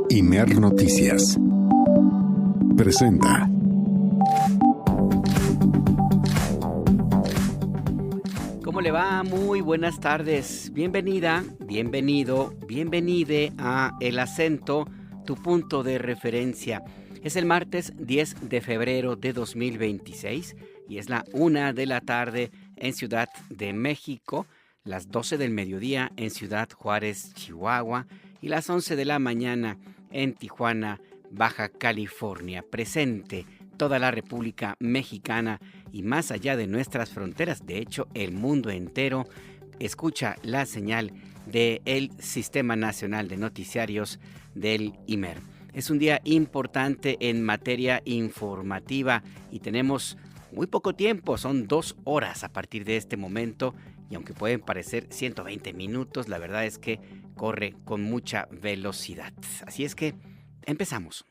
Imer Noticias presenta. ¿Cómo le va? Muy buenas tardes. Bienvenida, bienvenido, bienvenide a El Acento, tu punto de referencia. Es el martes 10 de febrero de 2026 y es la 1 de la tarde en Ciudad de México, las 12 del mediodía en Ciudad Juárez, Chihuahua, y las 11 de la mañana en Tijuana, Baja California. Presente toda la República Mexicana y más allá de nuestras fronteras, de hecho el mundo entero escucha la señal del Sistema Nacional de Noticiarios del IMER. Es un día importante en materia informativa y tenemos muy poco tiempo, son 2 horas a partir de este momento, y aunque pueden parecer 120 minutos, la verdad es que corre con mucha velocidad. Así es que empezamos.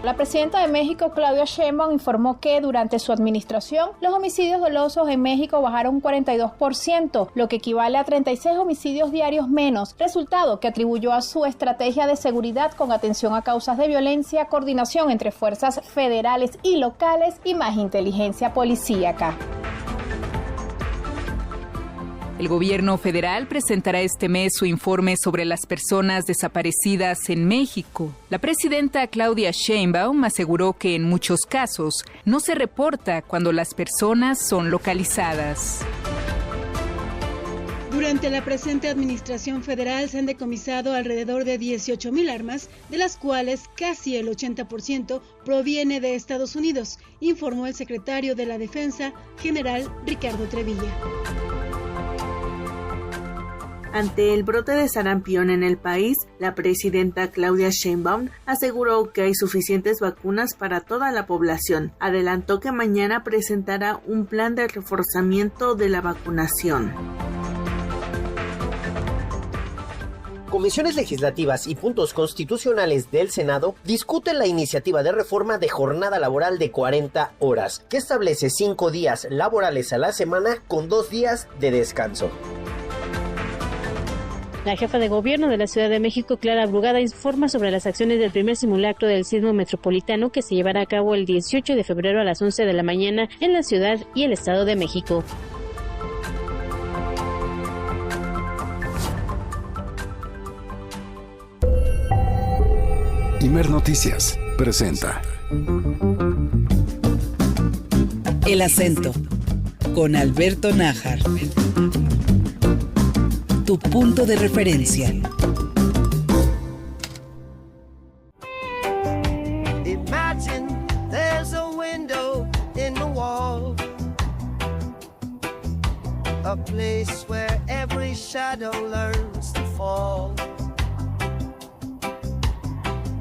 La presidenta de México, Claudia Sheinbaum, informó que durante su administración los homicidios dolosos en México bajaron un 42%, lo que equivale a 36 homicidios diarios menos, resultado que atribuyó a su estrategia de seguridad con atención a causas de violencia, coordinación entre fuerzas federales y locales y más inteligencia policíaca. El gobierno federal presentará este mes su informe sobre las personas desaparecidas en México. La presidenta Claudia Sheinbaum aseguró que en muchos casos no se reporta cuando las personas son localizadas. Durante la presente administración federal se han decomisado alrededor de 18,000 armas, de las cuales casi el 80% proviene de Estados Unidos, informó el secretario de la Defensa, general Ricardo Trevilla. Ante el brote de sarampión en el país, la presidenta Claudia Sheinbaum aseguró que hay suficientes vacunas para toda la población. Adelantó que mañana presentará un plan de reforzamiento de la vacunación. Comisiones legislativas y puntos constitucionales del Senado discuten la iniciativa de reforma de jornada laboral de 40 horas, que establece 5 días laborales a la semana con 2 días de descanso. La jefa de gobierno de la Ciudad de México, Clara Brugada, informa sobre las acciones del primer simulacro del sismo metropolitano que se llevará a cabo el 18 de febrero a las 11 de la mañana en la Ciudad y el Estado de México. Imer Noticias presenta El Acento con Alberto Nájar. Tu punto de referencia. Imagine there's a window in the wall, a place where every shadow learns to fall.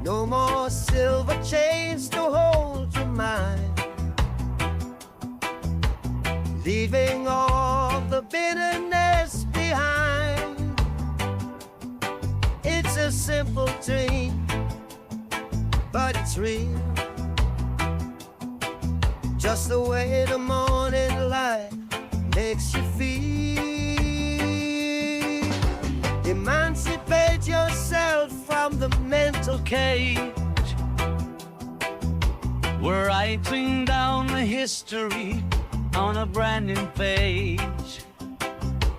No more silver chains to hold your mind, leaving all the bitterness behind. It's a simple dream, but it's real. Just the way the morning light makes you feel. Emancipate yourself from the mental cage. We're writing down the history on a brand new page.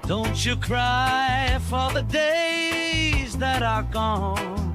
Don't you cry for the days that are gone.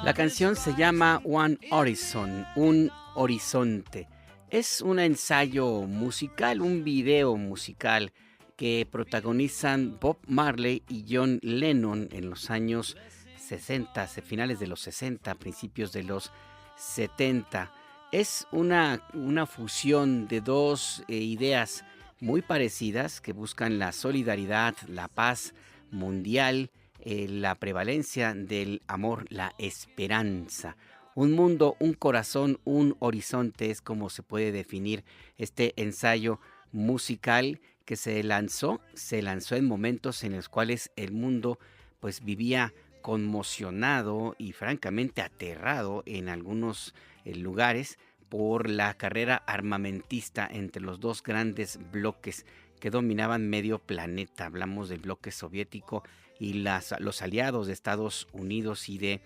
La canción se llama One Horizon, un horizonte. Es un ensayo musical, un video musical que protagonizan Bob Marley y John Lennon en los años 60, finales de los 60, principios de los 70. Es una fusión de dos ideas muy parecidas que buscan la solidaridad, la paz mundial, la prevalencia del amor, la esperanza. Un mundo, un corazón, un horizonte es como se puede definir este ensayo musical que se lanzó en momentos en los cuales el mundo pues vivía conmocionado y francamente aterrado en algunos lugares por la carrera armamentista entre los dos grandes bloques que dominaban medio planeta. Hablamos del bloque soviético y los aliados de Estados Unidos y de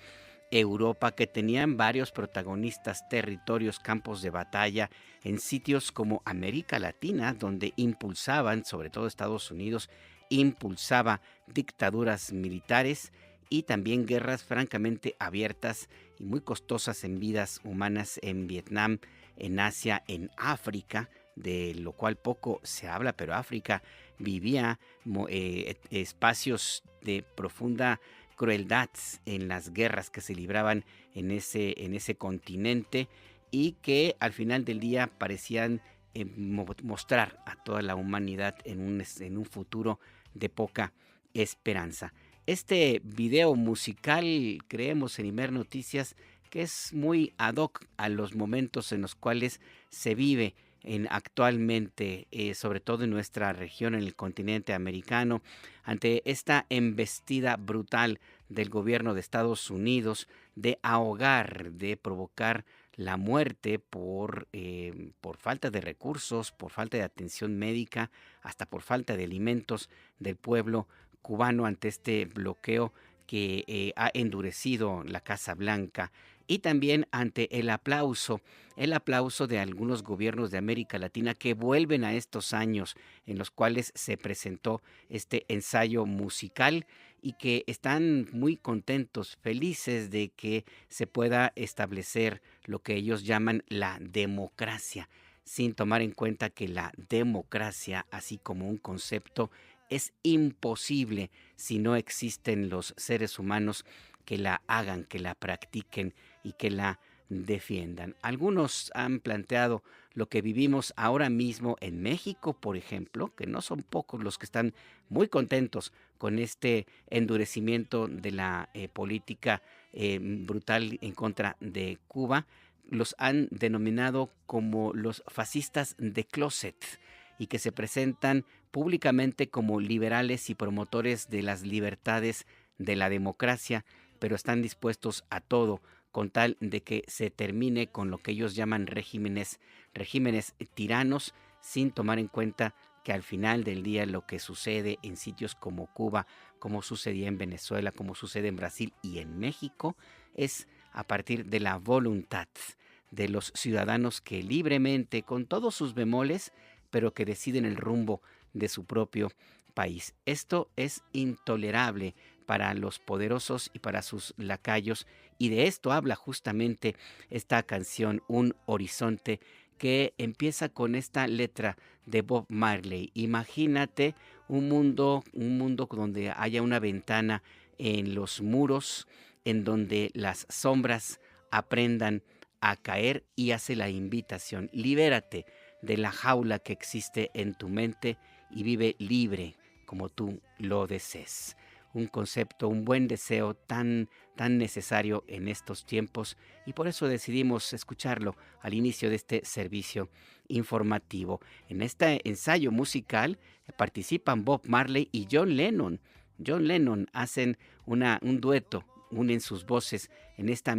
Europa, que tenían varios protagonistas, territorios, campos de batalla en sitios como América Latina, donde impulsaban, sobre todo Estados Unidos, impulsaba dictaduras militares y también guerras francamente abiertas y muy costosas en vidas humanas en Vietnam, en Asia, en África, de lo cual poco se habla, pero África vivía espacios de profunda crueldad en las guerras que se libraban en ese continente y que al final del día parecían mostrar a toda la humanidad en un futuro de poca esperanza. Este video musical, creemos en Imer Noticias, que es muy ad hoc a los momentos en los cuales se vive actualmente, sobre todo en nuestra región, en el continente americano, ante esta embestida brutal del gobierno de Estados Unidos de ahogar, de provocar la muerte por falta de recursos, por falta de atención médica, hasta por falta de alimentos del pueblo cubano ante este bloqueo que ha endurecido la Casa Blanca, y también ante el aplauso de algunos gobiernos de América Latina que vuelven a estos años en los cuales se presentó este ensayo musical y que están muy contentos, felices de que se pueda establecer lo que ellos llaman la democracia, sin tomar en cuenta que la democracia, así como un concepto, es imposible si no existen los seres humanos que la hagan, que la practiquen y que la defiendan. Algunos han planteado lo que vivimos ahora mismo en México, por ejemplo, que no son pocos los que están muy contentos con este endurecimiento de la política brutal en contra de Cuba. Los han denominado como los fascistas de closet y que se presentan públicamente como liberales y promotores de las libertades de la democracia, pero están dispuestos a todo con tal de que se termine con lo que ellos llaman regímenes tiranos, sin tomar en cuenta que al final del día lo que sucede en sitios como Cuba, como sucedía en Venezuela, como sucede en Brasil y en México, es a partir de la voluntad de los ciudadanos que libremente, con todos sus bemoles, pero que deciden el rumbo de su propio país. Esto es intolerable para los poderosos y para sus lacayos, y de esto habla justamente esta canción, Un Horizonte, que empieza con esta letra de Bob Marley. Imagínate un mundo donde haya una ventana en los muros, en donde las sombras aprendan a caer, y hace la invitación: libérate de la jaula que existe en tu mente y vive libre como tú lo desees. Un concepto, un buen deseo tan necesario en estos tiempos, y por eso decidimos escucharlo al inicio de este servicio informativo. En este ensayo musical participan Bob Marley y John Lennon. John Lennon hacen un dueto, unen sus voces en esta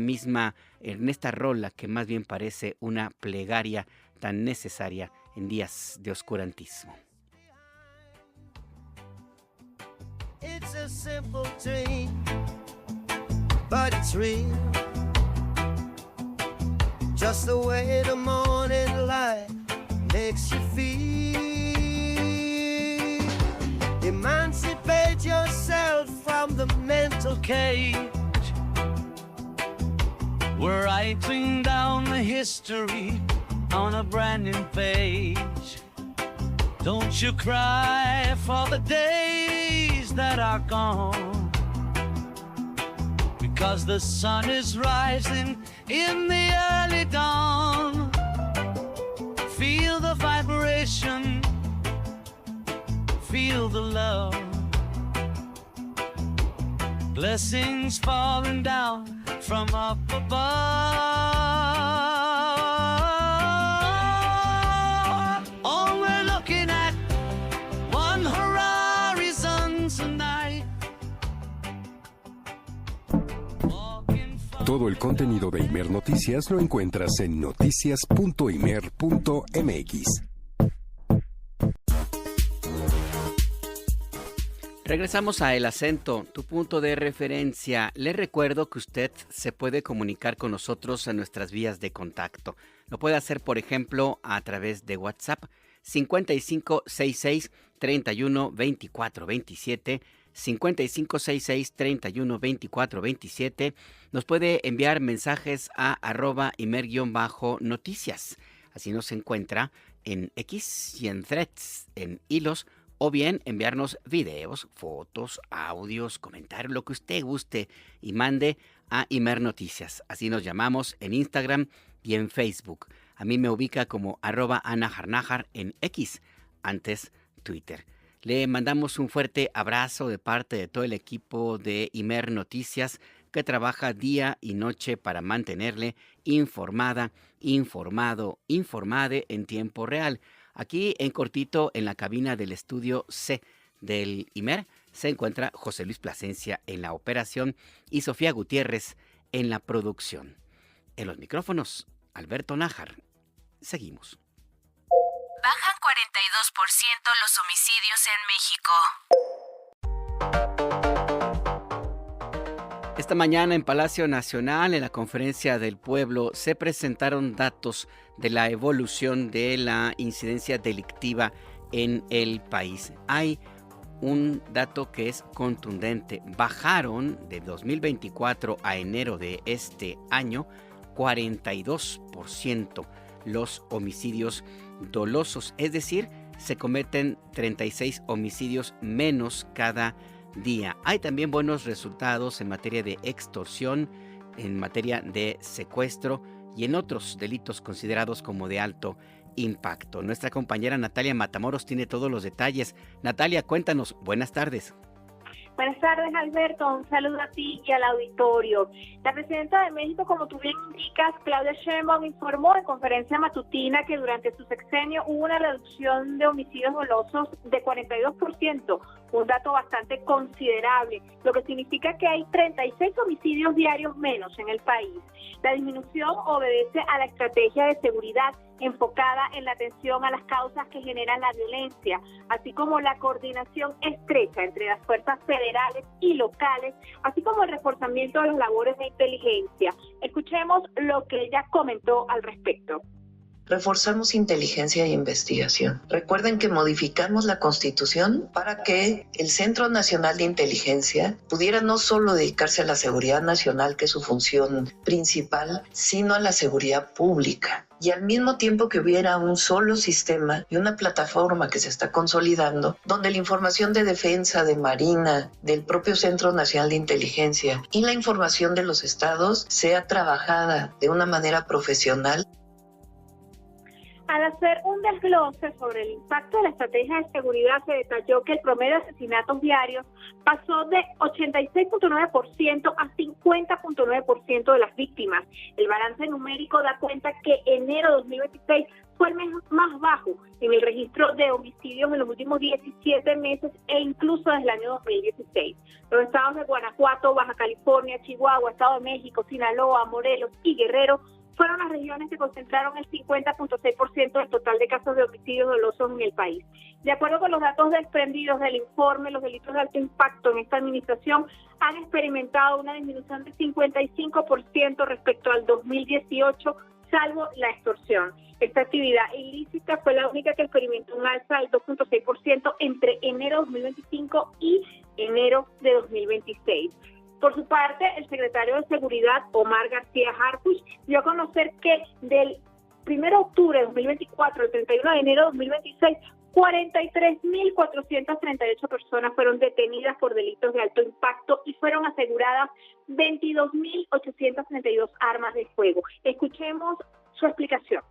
rola que más bien parece una plegaria tan necesaria en días de oscurantismo. It's a simple dream, but it's real. Just the way the morning light makes you feel. Emancipate yourself from the mental cage. We're writing down the history on a brand new page. Don't you cry for the days that are gone, because the sun is rising in the early dawn. Feel the vibration, feel the love, blessings falling down from up above. All we're looking at, one horizon tonight. Todo el contenido de Imer Noticias lo encuentras en noticias.imer.mx. Regresamos a El Acento, tu punto de referencia. Le recuerdo que usted se puede comunicar con nosotros en nuestras vías de contacto. Lo puede hacer, por ejemplo, a través de WhatsApp 5566-312427, 5566-312427. Nos puede enviar mensajes a @imer_noticias. Así nos encuentra en X y en Threads, en hilos, o bien enviarnos videos, fotos, audios, comentarios, lo que usted guste y mande a Imer Noticias. Así nos llamamos en Instagram y en Facebook. A mí me ubica como @anajarnajar en X, antes Twitter. Le mandamos un fuerte abrazo de parte de todo el equipo de Imer Noticias que trabaja día y noche para mantenerle informada, informado, informade en tiempo real. Aquí en cortito, en la cabina del estudio C del Imer, se encuentra José Luis Plasencia en la operación y Sofía Gutiérrez en la producción. En los micrófonos, Alberto Nájar. Seguimos. Bajan 42% los homicidios en México. Esta mañana en Palacio Nacional, en la Conferencia del Pueblo, se presentaron datos de la evolución de la incidencia delictiva en el país. Hay un dato que es contundente. Bajaron de 2024 a enero de este año 42% los homicidios dolosos, es decir, se cometen 36 homicidios menos cada día. Hay también buenos resultados en materia de extorsión, en materia de secuestro y en otros delitos considerados como de alto impacto. Nuestra compañera Natalia Matamoros tiene todos los detalles. Natalia, cuéntanos. Buenas tardes. Buenas tardes, Alberto. Un saludo a ti y al auditorio. La presidenta de México, como tú bien indicas, Claudia Sheinbaum, informó en conferencia matutina que durante su sexenio hubo una reducción de homicidios dolosos de 42%, un dato bastante considerable, lo que significa que hay 36 homicidios diarios menos en el país. La disminución obedece a la estrategia de seguridad enfocada en la atención a las causas que generan la violencia, así como la coordinación estrecha entre las fuerzas federales y locales, así como el reforzamiento de las labores de inteligencia. Escuchemos lo que ella comentó al respecto. Reforzamos inteligencia e investigación. Recuerden que modificamos la Constitución para que el Centro Nacional de Inteligencia pudiera no solo dedicarse a la seguridad nacional, que es su función principal, sino a la seguridad pública. Y al mismo tiempo que hubiera un solo sistema y una plataforma que se está consolidando, donde la información de defensa, de Marina, del propio Centro Nacional de Inteligencia y la información de los estados sea trabajada de una manera profesional. Al hacer un desglose sobre el impacto de la estrategia de seguridad, se detalló que el promedio de asesinatos diarios pasó de 86.9% a 50.9% de las víctimas. El balance numérico da cuenta que enero de 2026 fue el mes más bajo en el registro de homicidios en los últimos 17 meses e incluso desde el año 2016. Los estados de Guanajuato, Baja California, Chihuahua, Estado de México, Sinaloa, Morelos y Guerrero fueron las regiones que concentraron el 50.6% del total de casos de homicidios dolosos en el país. De acuerdo con los datos desprendidos del informe, los delitos de alto impacto en esta administración han experimentado una disminución de 55% respecto al 2018, salvo la extorsión. Esta actividad ilícita fue la única que experimentó un alza del 2.6% entre enero de 2025 y enero de 2026. Por su parte, el secretario de Seguridad, Omar García Harfuch, dio a conocer que del 1 de octubre de 2024 al 31 de enero de 2026, 43.438 personas fueron detenidas por delitos de alto impacto y fueron aseguradas 22.832 armas de fuego. Escuchemos su explicación.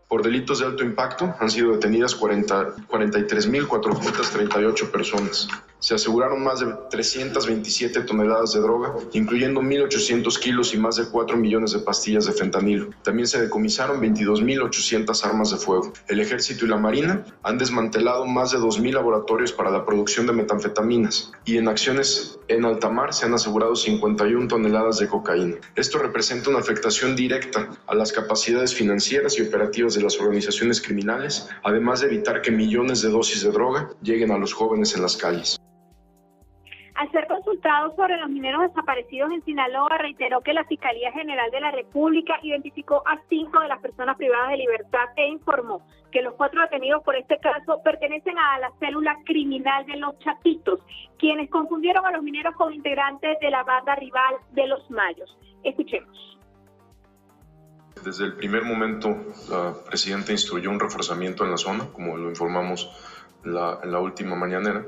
Por delitos de alto impacto han sido detenidas 43.438 personas. Se aseguraron más de 327 toneladas de droga, incluyendo 1.800 kilos y más de 4 millones de pastillas de fentanilo. También se decomisaron 22.800 armas de fuego. El Ejército y la Marina han desmantelado más de 2.000 laboratorios para la producción de metanfetaminas y en acciones en alta mar se han asegurado 51 toneladas de cocaína. Esto representa una afectación directa a las capacidades financieras y operativas de las organizaciones criminales, además de evitar que millones de dosis de droga lleguen a los jóvenes en las calles. Al ser consultado sobre los mineros desaparecidos en Sinaloa, reiteró que la Fiscalía General de la República identificó a 5 de las personas privadas de libertad e informó que los 4 detenidos por este caso pertenecen a la célula criminal de los Chapitos, quienes confundieron a los mineros con integrantes de la banda rival de los Mayos. Escuchemos. Desde el primer momento, la presidenta instruyó un reforzamiento en la zona, como lo informamos en la última mañanera.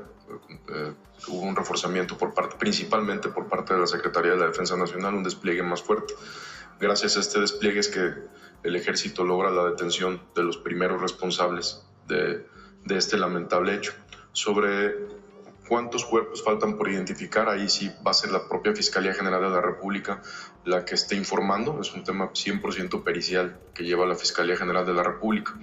Hubo un reforzamiento principalmente por parte de la Secretaría de la Defensa Nacional, un despliegue más fuerte. Gracias a este despliegue es que el Ejército logra la detención de los primeros responsables de este lamentable hecho. Sobre cuántos cuerpos faltan por identificar, ahí sí va a ser la propia Fiscalía General de la República la que esté informando. Es un tema 100% pericial que lleva la Fiscalía General de la República.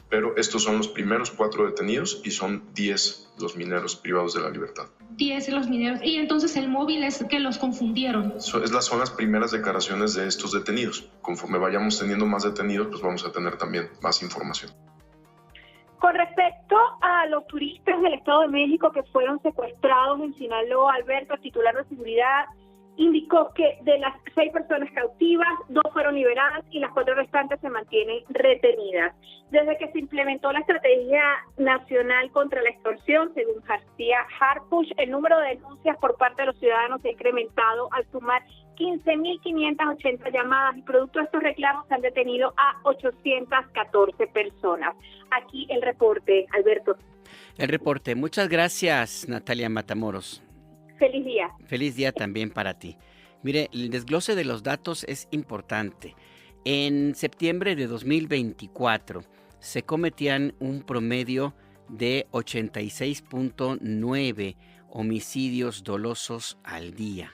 Pero estos son los primeros 4 detenidos y son 10 los mineros privados de la libertad. 10 los mineros. Y entonces el móvil es que los confundieron. Son las primeras declaraciones de estos detenidos. Conforme vayamos teniendo más detenidos, pues vamos a tener también más información. Con respecto a los turistas del Estado de México que fueron secuestrados en Sinaloa, Alberto, el titular de seguridad, indicó que de las 6 personas cautivas, 2 fueron liberadas y las 4 restantes se mantienen retenidas. Desde que se implementó la Estrategia Nacional contra la Extorsión, según García Harfuch, el número de denuncias por parte de los ciudadanos se ha incrementado al sumar 15.580 llamadas y producto de estos reclamos se han detenido a 814 personas. Aquí el reporte, Alberto. El reporte. Muchas gracias, Natalia Matamoros. Feliz día. Feliz día también para ti. Mire, el desglose de los datos es importante. En septiembre de 2024 se cometían un promedio de 86.9 homicidios dolosos al día.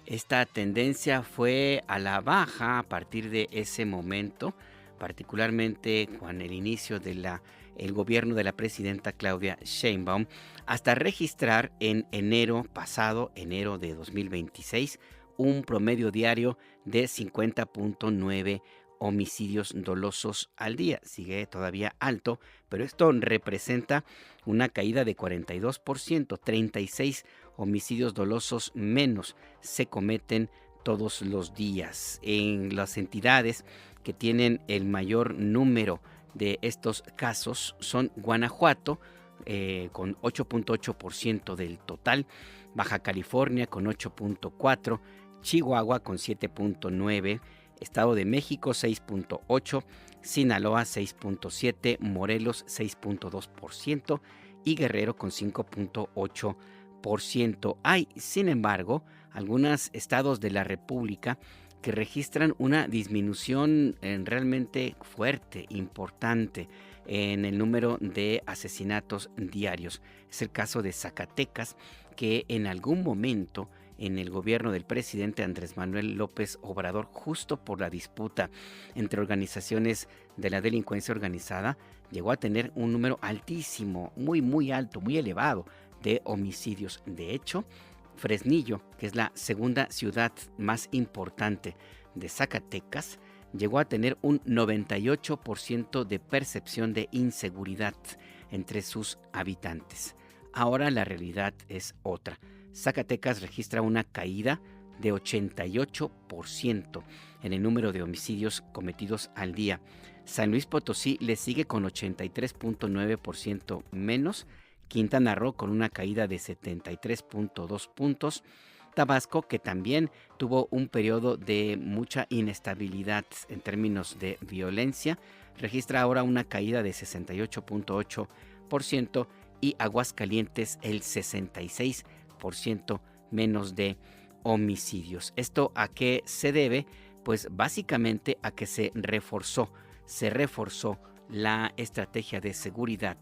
Esta tendencia fue a la baja a partir de ese momento, particularmente con el inicio de el gobierno de la presidenta Claudia Sheinbaum, hasta registrar en enero de 2026, un promedio diario de 50.9 homicidios dolosos al día. Sigue todavía alto, pero esto representa una caída de 42%, 36 homicidios dolosos menos se cometen todos los días. En las entidades que tienen el mayor número de estos casos son Guanajuato, con 8.8% del total, Baja California con 8.4%, Chihuahua con 7.9%, Estado de México 6.8%, Sinaloa 6.7%, Morelos 6.2% y Guerrero con 5.8%. Hay, sin embargo, algunos estados de la República que registran una disminución realmente fuerte, importante, en el número de asesinatos diarios. Es el caso de Zacatecas, que en algún momento en el gobierno del presidente Andrés Manuel López Obrador, justo por la disputa entre organizaciones de la delincuencia organizada, llegó a tener un número altísimo, muy alto, muy elevado de homicidios. De hecho, Fresnillo, que es la segunda ciudad más importante de Zacatecas, llegó a tener un 98% de percepción de inseguridad entre sus habitantes. Ahora la realidad es otra. Zacatecas registra una caída de 88% en el número de homicidios cometidos al día. San Luis Potosí le sigue con 83.9% menos. Quintana Roo con una caída de 73.2 puntos. Tabasco, que también tuvo un periodo de mucha inestabilidad en términos de violencia, registra ahora una caída de 68.8% y Aguascalientes el 66% menos de homicidios. ¿Esto a qué se debe? Pues básicamente a que se reforzó la estrategia de seguridad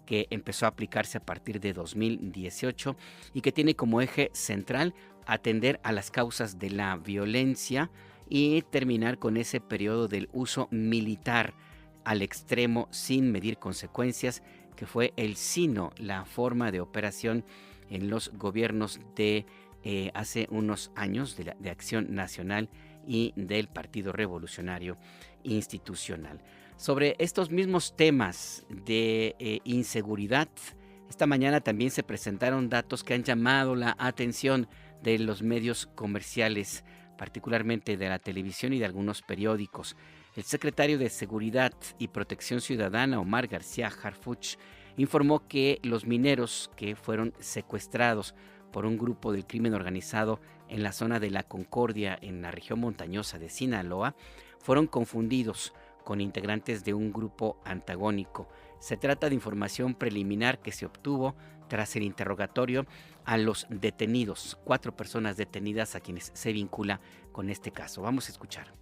que empezó a aplicarse a partir de 2018 y que tiene como eje central atender a las causas de la violencia y terminar con ese periodo del uso militar al extremo sin medir consecuencias, que fue el sino, la forma de operación en los gobiernos de hace unos años de Acción Nacional y del Partido Revolucionario Institucional. Sobre estos mismos temas de inseguridad, Esta mañana también se presentaron datos que han llamado la atención de los medios comerciales, particularmente de la televisión y de algunos periódicos. El secretario de Seguridad y Protección Ciudadana, Omar García Harfuch, informó que los mineros que fueron secuestrados por un grupo del crimen organizado en la zona de La Concordia, en la región montañosa de Sinaloa, fueron confundidos con integrantes de un grupo antagónico. Se trata de información preliminar que se obtuvo tras el interrogatorio a los detenidos, 4 personas detenidas a quienes se vincula con este caso. Vamos a escuchar.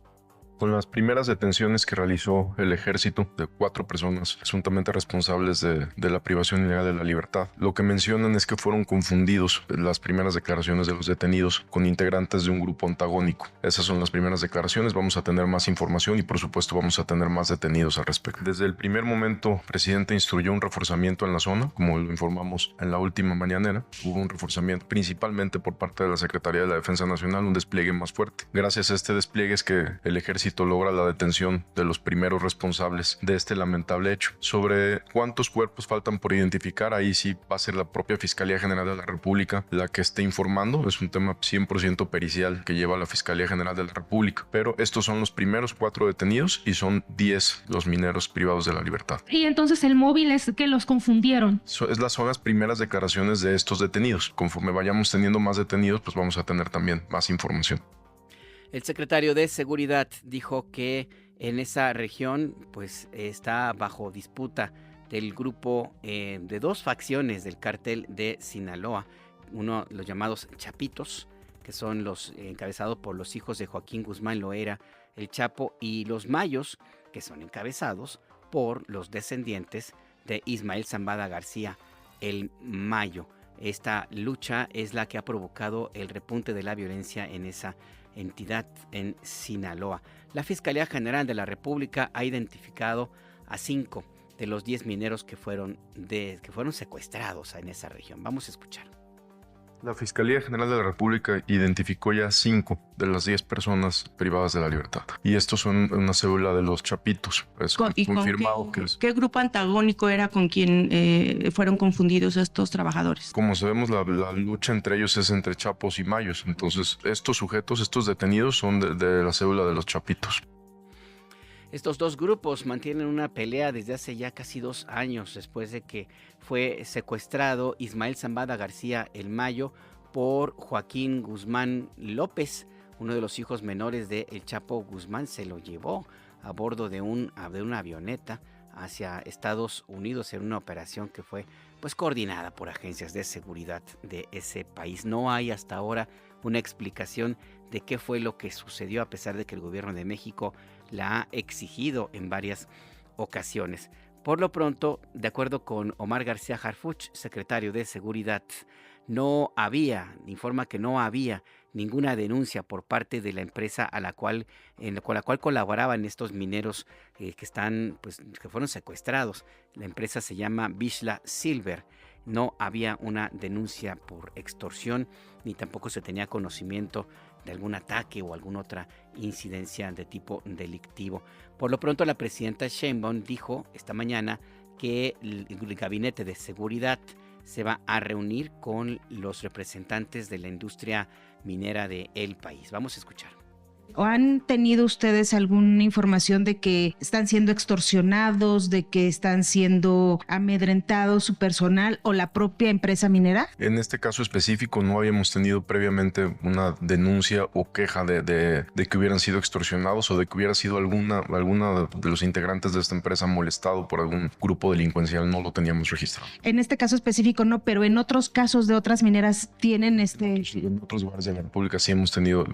Con las primeras detenciones que realizó el ejército de 4 personas presuntamente responsables de la privación ilegal de la libertad, lo que mencionan es que fueron confundidos las primeras declaraciones de los detenidos con integrantes de un grupo antagónico. Esas son las primeras declaraciones, vamos a tener más información y por supuesto vamos a tener más detenidos al respecto. Desde el primer momento, el presidente instruyó un reforzamiento en la zona, como lo informamos en la última mañanera. Hubo un reforzamiento principalmente por parte de la Secretaría de la Defensa Nacional, un despliegue más fuerte. Gracias a este despliegue es que el ejército logra la detención de los primeros responsables de este lamentable hecho. Sobre cuántos cuerpos faltan por identificar, ahí sí va a ser la propia Fiscalía General de la República la que esté informando. Es un tema 100% pericial que lleva la Fiscalía General de la República. Pero estos son los primeros 4 detenidos y son 10 los mineros privados de la libertad. Y entonces el móvil es que los confundieron. Son las primeras declaraciones de estos detenidos. Conforme vayamos teniendo más detenidos, pues vamos a tener también más información. El secretario de Seguridad dijo que en esa región pues está bajo disputa del grupo de 2 facciones del cártel de Sinaloa, uno los llamados Chapitos, que son los encabezados por los hijos de Joaquín Guzmán Loera, el Chapo, y los Mayos, que son encabezados por los descendientes de Ismael Zambada García, el Mayo. Esta lucha es la que ha provocado el repunte de la violencia en esa entidad en Sinaloa. La Fiscalía General de la República ha identificado a 5 de los 10 mineros que fueron secuestrados en esa región. Vamos a escuchar. La Fiscalía General de la República identificó ya 5 de las 10 personas privadas de la libertad. Y estos son una célula de los Chapitos. Es confirmado que es. ¿Qué grupo antagónico era con quien fueron confundidos estos trabajadores? Como sabemos, la lucha entre ellos es entre Chapos y Mayos. Entonces, estos sujetos, estos detenidos son de la célula de los Chapitos. Estos 2 grupos mantienen una pelea desde hace ya casi 2 años, después de que fue secuestrado Ismael Zambada García el Mayo por Joaquín Guzmán López, uno de los hijos menores de El Chapo Guzmán. Se lo llevó a bordo de una avioneta hacia Estados Unidos en una operación que fue pues coordinada por agencias de seguridad de ese país. No hay hasta ahora una explicación de qué fue lo que sucedió, a pesar de que el gobierno de México la ha exigido en varias ocasiones. Por lo pronto, de acuerdo con Omar García Harfuch, secretario de Seguridad, informa que no había ninguna denuncia por parte de la empresa con la cual colaboraban estos mineros que fueron secuestrados. La empresa se llama Vizsla Silver. No había una denuncia por extorsión, ni tampoco se tenía conocimiento de algún ataque o alguna otra incidencia de tipo delictivo. Por lo pronto, la presidenta Sheinbaum dijo esta mañana que el gabinete de seguridad se va a reunir con los representantes de la industria minera del país. Vamos a escuchar. ¿O han tenido ustedes alguna información de que están siendo extorsionados, de que están siendo amedrentados su personal o la propia empresa minera? En este caso específico no habíamos tenido previamente una denuncia o queja de que hubieran sido extorsionados o de que hubiera sido alguna de los integrantes de esta empresa molestado por algún grupo delincuencial. No lo teníamos registrado. En este caso específico no, pero en otros casos de otras mineras tienen En otros lugares de la República sí hemos tenido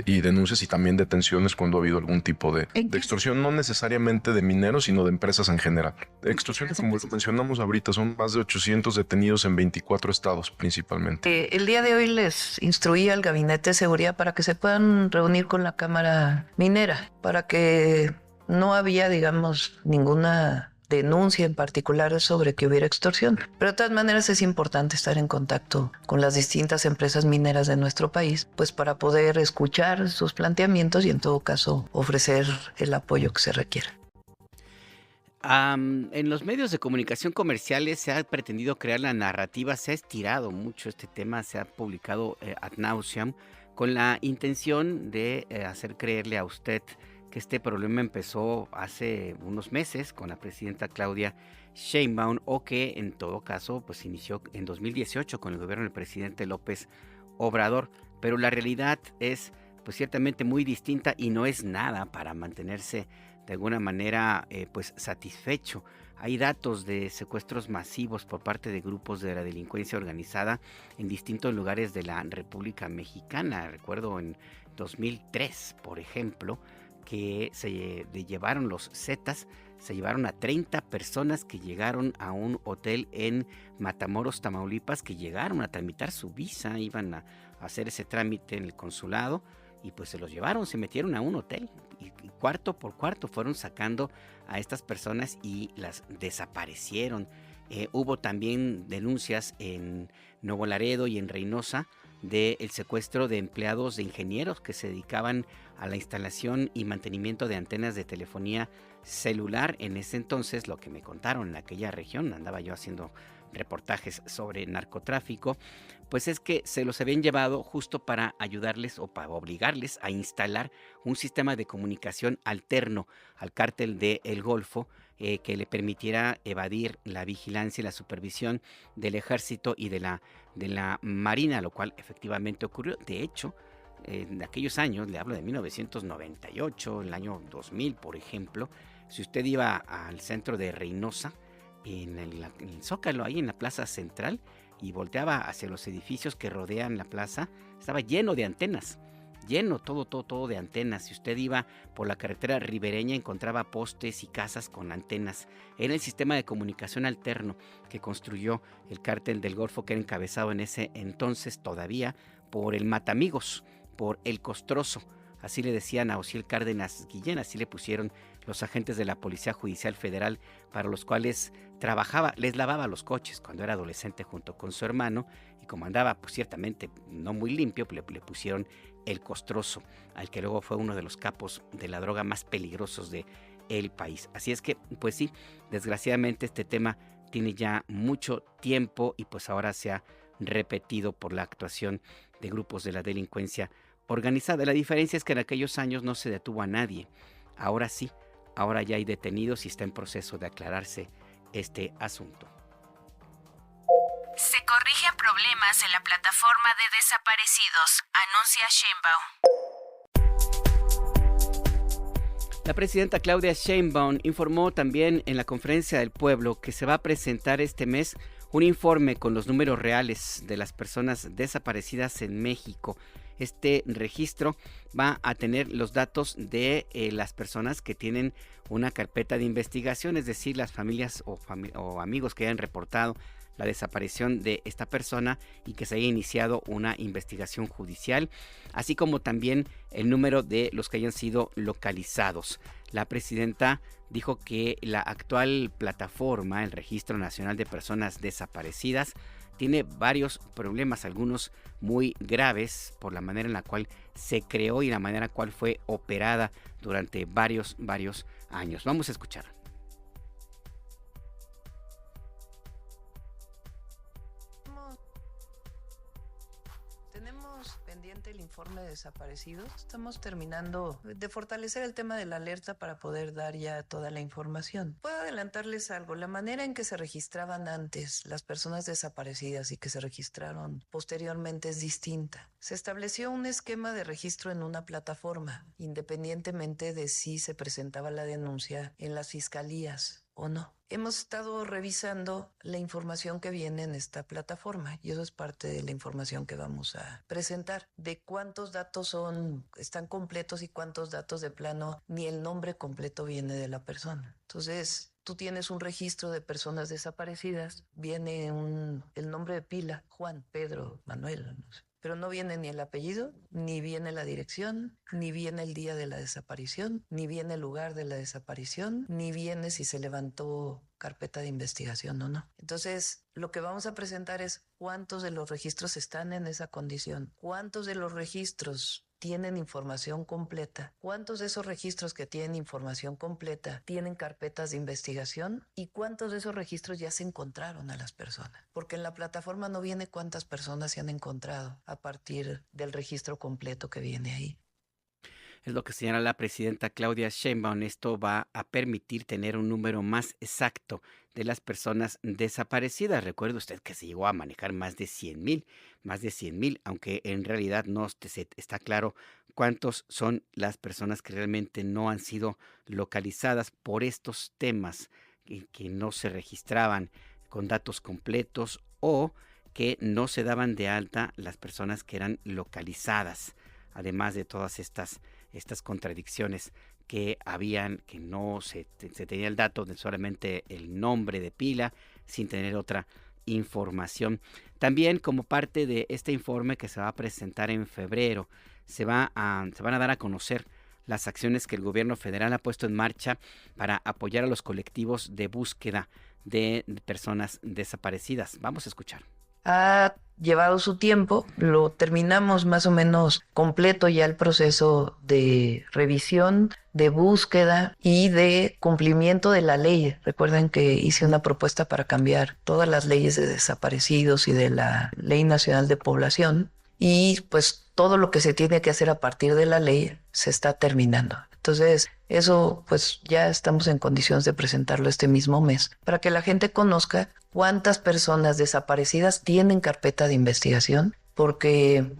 denuncias y también detenciones cuando ha habido algún tipo de extorsión, no necesariamente de mineros, sino de empresas en general. Extorsiones, como lo mencionamos ahorita, son más de 800 detenidos en 24 estados principalmente. El día de hoy les instruí al Gabinete de Seguridad para que se puedan reunir con la Cámara Minera, para que no había, digamos, ninguna denuncia en particular sobre que hubiera extorsión. Pero de todas maneras es importante estar en contacto con las distintas empresas mineras de nuestro país, pues para poder escuchar sus planteamientos y en todo caso ofrecer el apoyo que se requiera. En los medios de comunicación comerciales se ha pretendido crear la narrativa, se ha estirado mucho este tema, se ha publicado ad nauseam con la intención de hacer creerle a usted que este problema empezó hace unos meses con la presidenta Claudia Sheinbaum, o que en todo caso pues inició en 2018 con el gobierno del presidente López Obrador, pero la realidad es pues ciertamente muy distinta y no es nada para mantenerse de alguna manera pues satisfecho. Hay datos de secuestros masivos por parte de grupos de la delincuencia organizada en distintos lugares de la República Mexicana. Recuerdo en 2003, por ejemplo, que se llevaron los Zetas, se llevaron a 30 personas que llegaron a un hotel en Matamoros, Tamaulipas, que llegaron a tramitar su visa, iban a hacer ese trámite en el consulado y pues se los llevaron, se metieron a un hotel y cuarto por cuarto fueron sacando a estas personas y las desaparecieron. Hubo también denuncias en Nuevo Laredo y en Reynosa del secuestro de empleados de ingenieros que se dedicaban a la instalación y mantenimiento de antenas de telefonía celular. En ese entonces, lo que me contaron en aquella región, andaba yo haciendo reportajes sobre narcotráfico, pues es que se los habían llevado justo para ayudarles o para obligarles a instalar un sistema de comunicación alterno al cártel de El Golfo, que le permitiera evadir la vigilancia y la supervisión del ejército y de la marina, lo cual efectivamente ocurrió. De hecho, en aquellos años, le hablo de 1998, el año 2000, por ejemplo, si usted iba al centro de Reynosa, en el Zócalo, ahí en la plaza central, y volteaba hacia los edificios que rodean la plaza, estaba lleno de antenas, lleno todo de antenas. Si usted iba por la carretera ribereña, encontraba postes y casas con antenas. Era el sistema de comunicación alterno que construyó el cártel del Golfo, que era encabezado en ese entonces todavía por el Matamigos, por el Costroso. Así le decían a Osiel Cárdenas Guillén, así le pusieron los agentes de la Policía Judicial Federal, para los cuales trabajaba, les lavaba los coches cuando era adolescente junto con su hermano, y como andaba pues ciertamente no muy limpio, le pusieron el Costroso, al que luego fue uno de los capos de la droga más peligrosos del país. Así es que, pues sí, desgraciadamente este tema tiene ya mucho tiempo y pues ahora se ha repetido por la actuación de grupos de la delincuencia organizada. La diferencia es que en aquellos años no se detuvo a nadie. Ahora sí, ahora ya hay detenidos y está en proceso de aclararse este asunto. Se corrigen problemas en la plataforma de desaparecidos, anuncia Sheinbaum. La presidenta Claudia Sheinbaum informó también en la Conferencia del Pueblo que se va a presentar este mes un informe con los números reales de las personas desaparecidas en México. Este registro va a tener los datos de las personas que tienen una carpeta de investigación, es decir, las familias o amigos que hayan reportado la desaparición de esta persona y que se haya iniciado una investigación judicial, así como también el número de los que hayan sido localizados. La presidenta dijo que la actual plataforma, el Registro Nacional de Personas Desaparecidas, tiene varios problemas, algunos muy graves por la manera en la cual se creó y la manera en la cual fue operada durante varios años. Vamos a escuchar. Tenemos pendiente el informe de desaparecidos. Estamos terminando de fortalecer el tema de la alerta para poder dar ya toda la información. Puedo adelantarles algo. La manera en que se registraban antes las personas desaparecidas y que se registraron posteriormente es distinta. Se estableció un esquema de registro en una plataforma, independientemente de si se presentaba la denuncia en las fiscalías o no. Hemos estado revisando la información que viene en esta plataforma y eso es parte de la información que vamos a presentar, de cuántos datos están completos y cuántos datos de plano ni el nombre completo viene de la persona. Entonces, tú tienes un registro de personas desaparecidas, viene el nombre de pila, Juan, Pedro, Manuel, no sé. Pero no viene ni el apellido, ni viene la dirección, ni viene el día de la desaparición, ni viene el lugar de la desaparición, ni viene si se levantó carpeta de investigación o no. Entonces, lo que vamos a presentar es cuántos de los registros están en esa condición, cuántos de los registros tienen información completa, cuántos de esos registros que tienen información completa tienen carpetas de investigación y cuántos de esos registros ya se encontraron a las personas. Porque en la plataforma no viene cuántas personas se han encontrado a partir del registro completo que viene ahí. Es lo que señala la presidenta Claudia Sheinbaum. Esto va a permitir tener un número más exacto de las personas desaparecidas. Recuerde usted que se llegó a manejar más de 100,000, aunque en realidad no está claro cuántos son las personas que realmente no han sido localizadas por estos temas que no se registraban con datos completos o que no se daban de alta las personas que eran localizadas, además de todas estas contradicciones que habían, que no se tenía el dato de solamente el nombre de pila sin tener otra información. También, como parte de este informe que se va a presentar en febrero, se van a dar a conocer las acciones que el gobierno federal ha puesto en marcha para apoyar a los colectivos de búsqueda de personas desaparecidas. Vamos a escuchar. Ha llevado su tiempo, lo terminamos más o menos completo ya el proceso de revisión, de búsqueda y de cumplimiento de la ley. Recuerden que hice una propuesta para cambiar todas las leyes de desaparecidos y de la Ley Nacional de Población y pues todo lo que se tiene que hacer a partir de la ley se está terminando. Entonces, eso pues ya estamos en condiciones de presentarlo este mismo mes para que la gente conozca cuántas personas desaparecidas tienen carpeta de investigación, porque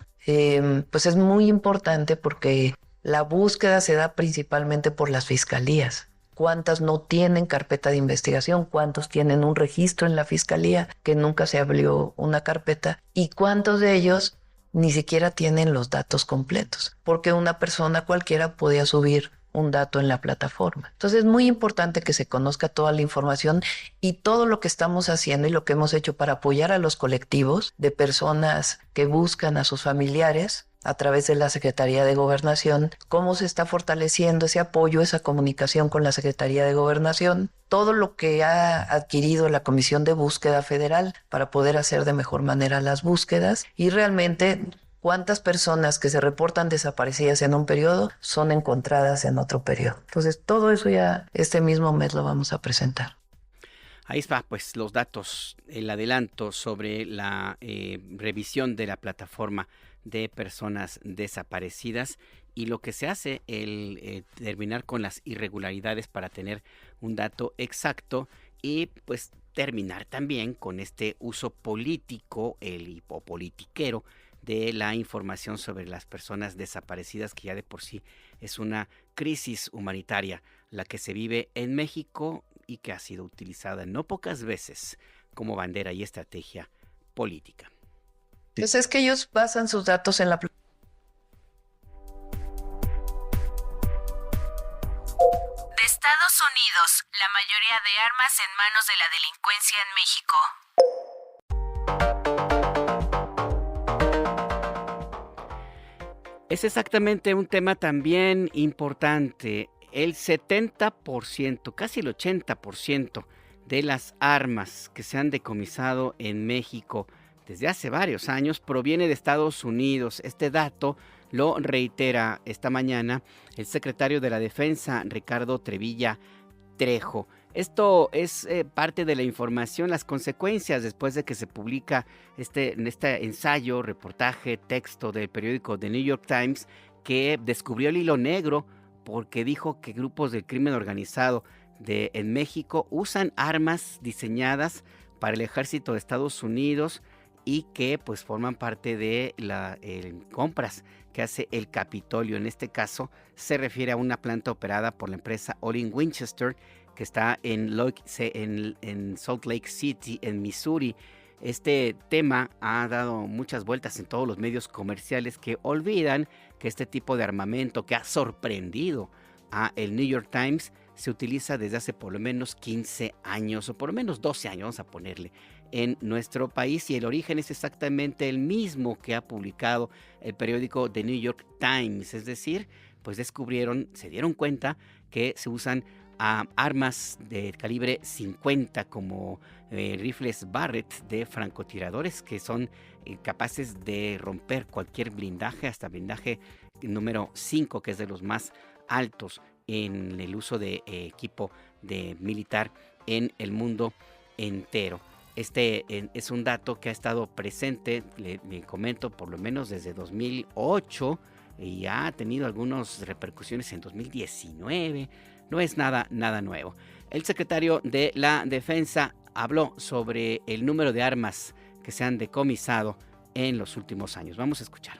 pues es muy importante porque la búsqueda se da principalmente por las fiscalías. Cuántas no tienen carpeta de investigación, cuántos tienen un registro en la fiscalía que nunca se abrió una carpeta y cuántos de ellos ni siquiera tienen los datos completos, porque una persona cualquiera podía subir un dato en la plataforma. Entonces es muy importante que se conozca toda la información y todo lo que estamos haciendo y lo que hemos hecho para apoyar a los colectivos de personas que buscan a sus familiares a través de la Secretaría de Gobernación, cómo se está fortaleciendo ese apoyo, esa comunicación con la Secretaría de Gobernación, todo lo que ha adquirido la Comisión de Búsqueda Federal para poder hacer de mejor manera las búsquedas y realmente cuántas personas que se reportan desaparecidas en un periodo son encontradas en otro periodo. Entonces, todo eso ya este mismo mes lo vamos a presentar. Ahí está, pues, los datos, el adelanto sobre la revisión de la plataforma de personas desaparecidas y lo que se hace, el terminar con las irregularidades para tener un dato exacto y, pues, terminar también con este uso político, el hipopolitiquero, de la información sobre las personas desaparecidas, que ya de por sí es una crisis humanitaria la que se vive en México y que ha sido utilizada no pocas veces como bandera y estrategia política. Pues es que ellos basan sus datos en la... De Estados Unidos, la mayoría de armas en manos de la delincuencia en México. Es exactamente un tema también importante. El 70%, casi el 80% de las armas que se han decomisado en México desde hace varios años proviene de Estados Unidos. Este dato lo reitera esta mañana el secretario de la Defensa, Ricardo Trevilla Trejo. Esto es parte de la información, las consecuencias después de que se publica este ensayo, reportaje, texto del periódico The New York Times, que descubrió el hilo negro porque dijo que grupos del crimen organizado en México usan armas diseñadas para el ejército de Estados Unidos y que pues forman parte de las compras que hace el Capitolio. En este caso se refiere a una planta operada por la empresa Olin Winchester, que está en Salt Lake City, en Missouri. Este tema ha dado muchas vueltas en todos los medios comerciales que olvidan que este tipo de armamento que ha sorprendido a el New York Times se utiliza desde hace por lo menos 15 años o por lo menos 12 años, vamos a ponerle, en nuestro país, y el origen es exactamente el mismo que ha publicado el periódico The New York Times. Es decir, pues se dieron cuenta que se usan armas de calibre 50 como rifles Barrett de francotiradores que son capaces de romper cualquier blindaje, hasta blindaje número 5, que es de los más altos en el uso de equipo militar en el mundo entero. Este es un dato que ha estado presente, le comento, por lo menos desde 2008 y ha tenido algunas repercusiones en 2019. No es nada nuevo. El secretario de la Defensa habló sobre el número de armas que se han decomisado en los últimos años. Vamos a escuchar.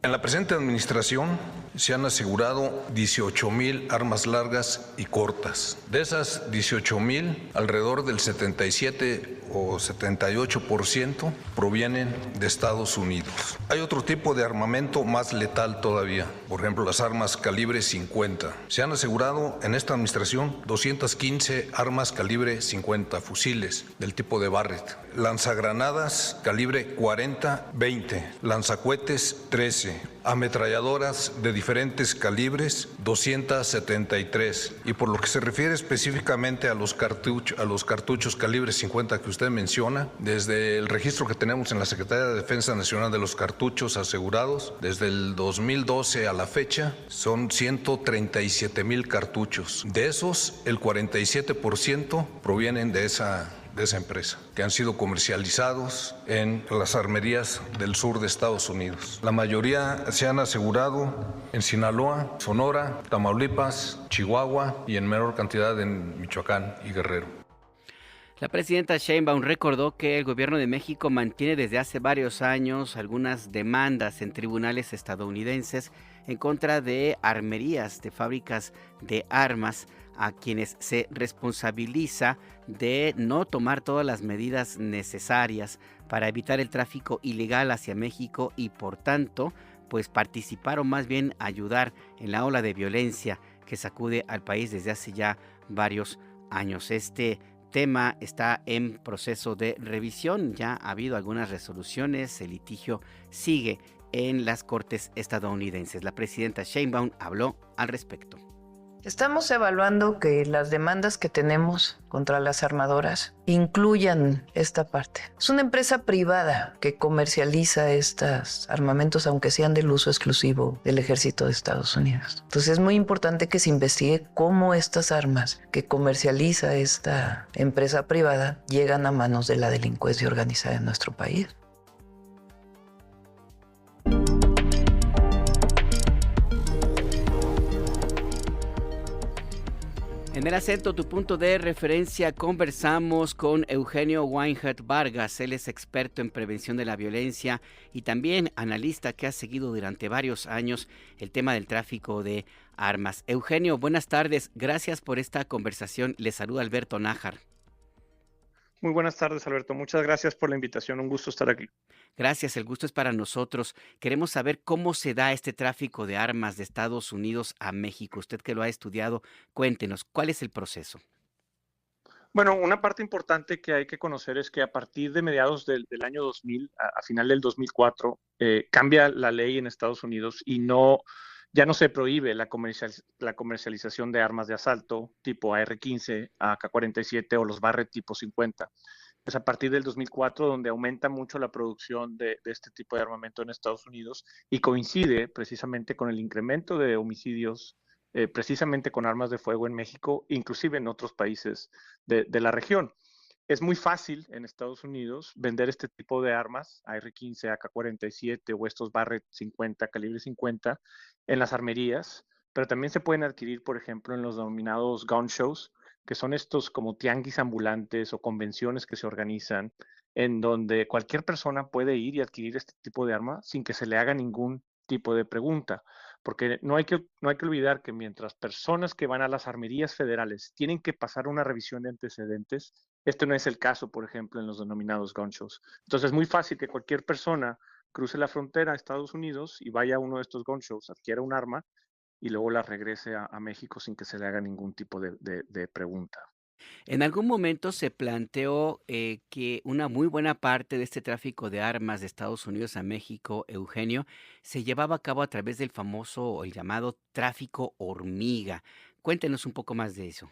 En la presente administración se han asegurado 18,000 armas largas y cortas. De esas 18,000, alrededor del 77 o 78% provienen de Estados Unidos. Hay otro tipo de armamento más letal todavía, por ejemplo las armas calibre 50. Se han asegurado en esta administración 215 armas calibre 50, fusiles del tipo de Barrett, lanzagranadas calibre 40, 20, lanzacohetes 13, ametralladoras de diferentes calibres 273, y por lo que se refiere específicamente a los cartuchos calibre 50 que usted menciona, desde el registro que tenemos en la Secretaría de Defensa Nacional de los cartuchos asegurados, desde el 2012 a la fecha, son 137,000 cartuchos. De esos, el 47% provienen de esa empresa, que han sido comercializados en las armerías del sur de Estados Unidos. La mayoría se han asegurado en Sinaloa, Sonora, Tamaulipas, Chihuahua y en menor cantidad en Michoacán y Guerrero. La presidenta Sheinbaum recordó que el gobierno de México mantiene desde hace varios años algunas demandas en tribunales estadounidenses en contra de armerías, de fábricas de armas, a quienes se responsabiliza de no tomar todas las medidas necesarias para evitar el tráfico ilegal hacia México y por tanto, pues participar o más bien ayudar en la ola de violencia que sacude al país desde hace ya varios años. Este tema está en proceso de revisión, ya ha habido algunas resoluciones, el litigio sigue en las cortes estadounidenses. La presidenta Sheinbaum habló al respecto. Estamos evaluando que las demandas que tenemos contra las armadoras incluyan esta parte. Es una empresa privada que comercializa estos armamentos, aunque sean del uso exclusivo del ejército de Estados Unidos. Entonces es muy importante que se investigue cómo estas armas que comercializa esta empresa privada llegan a manos de la delincuencia organizada en nuestro país. En el acento, tu punto de referencia, conversamos con Eugenio Weinhardt Vargas. Él es experto en prevención de la violencia y también analista que ha seguido durante varios años el tema del tráfico de armas. Eugenio, buenas tardes. Gracias por esta conversación. Le saluda Alberto Nájar. Muy buenas tardes, Alberto. Muchas gracias por la invitación. Un gusto estar aquí. Gracias, el gusto es para nosotros. Queremos saber cómo se da este tráfico de armas de Estados Unidos a México. Usted que lo ha estudiado, cuéntenos, ¿cuál es el proceso? Bueno, una parte importante que hay que conocer es que a partir de mediados del año 2000, a final del 2004, cambia la ley en Estados Unidos y ya no se prohíbe la comercialización de armas de asalto tipo AR-15, AK-47 o los Barrett tipo 50. Es a partir del 2004 donde aumenta mucho la producción de este tipo de armamento en Estados Unidos y coincide precisamente con el incremento de homicidios precisamente con armas de fuego en México, inclusive en otros países de la región. Es muy fácil en Estados Unidos vender este tipo de armas, AR-15, AK-47 o estos Barrett 50, calibre 50, en las armerías, pero también se pueden adquirir, por ejemplo, en los denominados gun shows, que son estos como tianguis ambulantes o convenciones que se organizan, en donde cualquier persona puede ir y adquirir este tipo de arma sin que se le haga ningún tipo de pregunta. Porque no hay que olvidar que mientras personas que van a las armerías federales tienen que pasar una revisión de antecedentes, este no es el caso, por ejemplo, en los denominados gun shows. Entonces es muy fácil que cualquier persona cruce la frontera a Estados Unidos y vaya a uno de estos gun shows, adquiera un arma y luego la regrese a México sin que se le haga ningún tipo de pregunta. En algún momento se planteó que una muy buena parte de este tráfico de armas de Estados Unidos a México, Eugenio, se llevaba a cabo a través del famoso o el llamado tráfico hormiga. Cuéntenos un poco más de eso.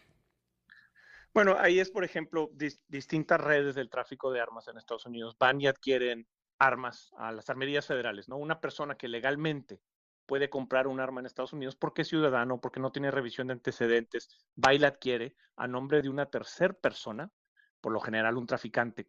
Bueno, ahí es, por ejemplo, distintas redes del tráfico de armas en Estados Unidos van y adquieren armas a las armerías federales, ¿no? Una persona que legalmente puede comprar un arma en Estados Unidos porque es ciudadano, porque no tiene revisión de antecedentes, va y la adquiere a nombre de una tercera persona, por lo general un traficante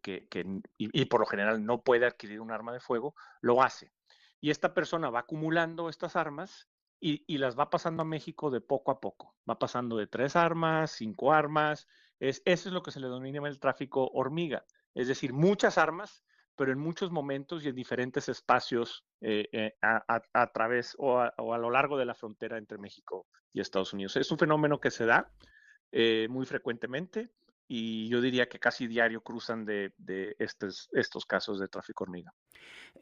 y por lo general no puede adquirir un arma de fuego, lo hace. Y esta persona va acumulando estas armas y las va pasando a México de poco a poco. Va pasando de 3 armas, 5 armas. Eso es lo que se le denomina el tráfico hormiga. Es decir, muchas armas, pero en muchos momentos y en diferentes espacios a través o a lo largo de la frontera entre México y Estados Unidos. Es un fenómeno que se da muy frecuentemente y yo diría que casi diario cruzan de estos casos de tráfico hormiga.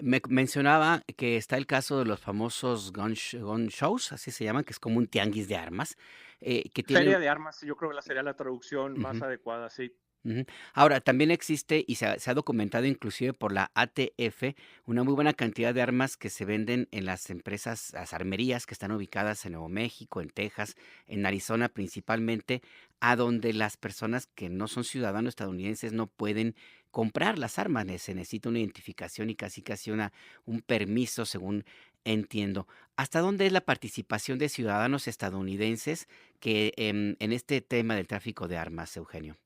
Me mencionaba que está el caso de los famosos gun shows, así se llaman, que es como un tianguis de armas, que Feria tienen... de armas, yo creo que sería la traducción más Ujú. adecuada, sí. Ujú. Ahora, también existe y se ha documentado inclusive por la ATF una muy buena cantidad de armas que se venden en las empresas, las armerías que están ubicadas en Nuevo México, en Texas, en Arizona principalmente, a donde las personas que no son ciudadanos estadounidenses no pueden comprar las armas. Se necesita una identificación y casi casi un permiso, según entiendo. ¿Hasta dónde es la participación de ciudadanos estadounidenses que en este tema del tráfico de armas, Eugenio?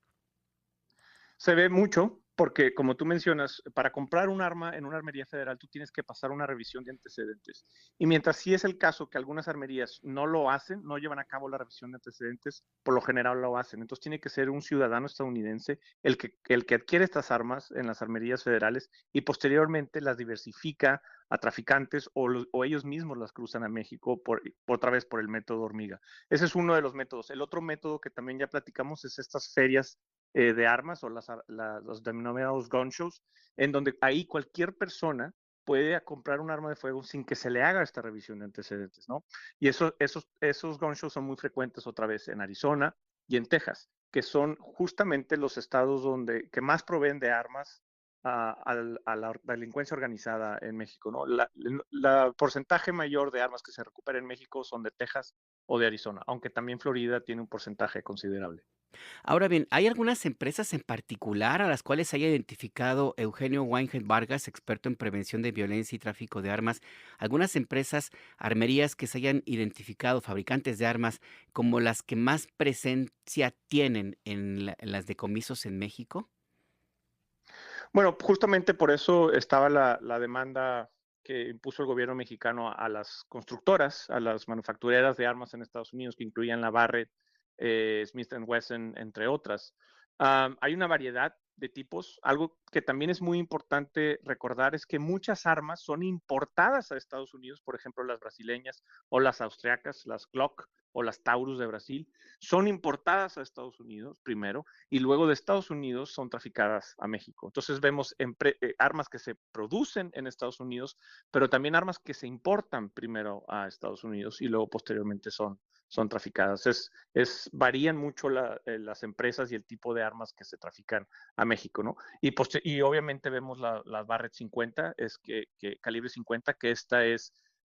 Se ve mucho porque, como tú mencionas, para comprar un arma en una armería federal tú tienes que pasar una revisión de antecedentes. Y mientras sí es el caso que algunas armerías no lo hacen, no llevan a cabo la revisión de antecedentes, por lo general lo hacen. Entonces tiene que ser un ciudadano estadounidense el que adquiere estas armas en las armerías federales y posteriormente las diversifica a traficantes o ellos mismos las cruzan a México otra vez por el método hormiga. Ese es uno de los métodos. El otro método que también ya platicamos es estas ferias de armas o los denominados gun shows, en donde ahí cualquier persona puede comprar un arma de fuego sin que se le haga esta revisión de antecedentes, ¿no? Y esos gun shows son muy frecuentes otra vez en Arizona y en Texas, que son justamente los estados que más proveen de armas a la delincuencia organizada en México, ¿no? La porcentaje mayor de armas que se recupera en México son de Texas o de Arizona, aunque también Florida tiene un porcentaje considerable. Ahora bien, ¿hay algunas empresas en particular a las cuales haya identificado Eugenio Weinheit Vargas, experto en prevención de violencia y tráfico de armas, algunas empresas, armerías que se hayan identificado, fabricantes de armas, como las que más presencia tienen en las decomisos en México? Bueno, justamente por eso estaba la demanda que impuso el gobierno mexicano a las constructoras, a las manufactureras de armas en Estados Unidos, que incluían la Barrett, Smith Wesson, entre otras. Hay una variedad de tipos. Algo que también es muy importante recordar es que muchas armas son importadas a Estados Unidos, por ejemplo, las brasileñas o las austriacas, las Glock o las Taurus de Brasil, son importadas a Estados Unidos primero y luego de Estados Unidos son traficadas a México. Entonces vemos armas que se producen en Estados Unidos, pero también armas que se importan primero a Estados Unidos y luego posteriormente son traficadas. Varían mucho las empresas y el tipo de armas que se trafican a México, ¿no? Y obviamente vemos las Barrett 50, calibre 50, que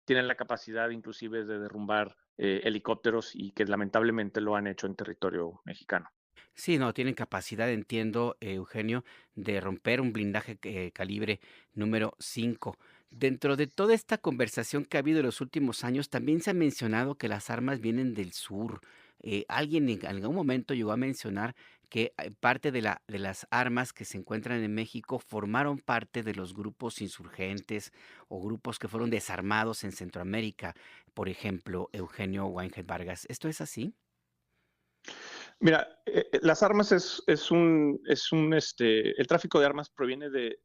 tienen la capacidad inclusive de derrumbar helicópteros y que lamentablemente lo han hecho en territorio mexicano. Sí, no, tienen capacidad, entiendo, Eugenio, de romper un blindaje calibre número 5. Dentro de toda esta conversación que ha habido en los últimos años, también se ha mencionado que las armas vienen del sur. Alguien en algún momento llegó a mencionar que parte de las armas que se encuentran en México formaron parte de los grupos insurgentes o grupos que fueron desarmados en Centroamérica, por ejemplo, Eugenio Weinheit Vargas. ¿Esto es así? Mira, las armas el tráfico de armas proviene de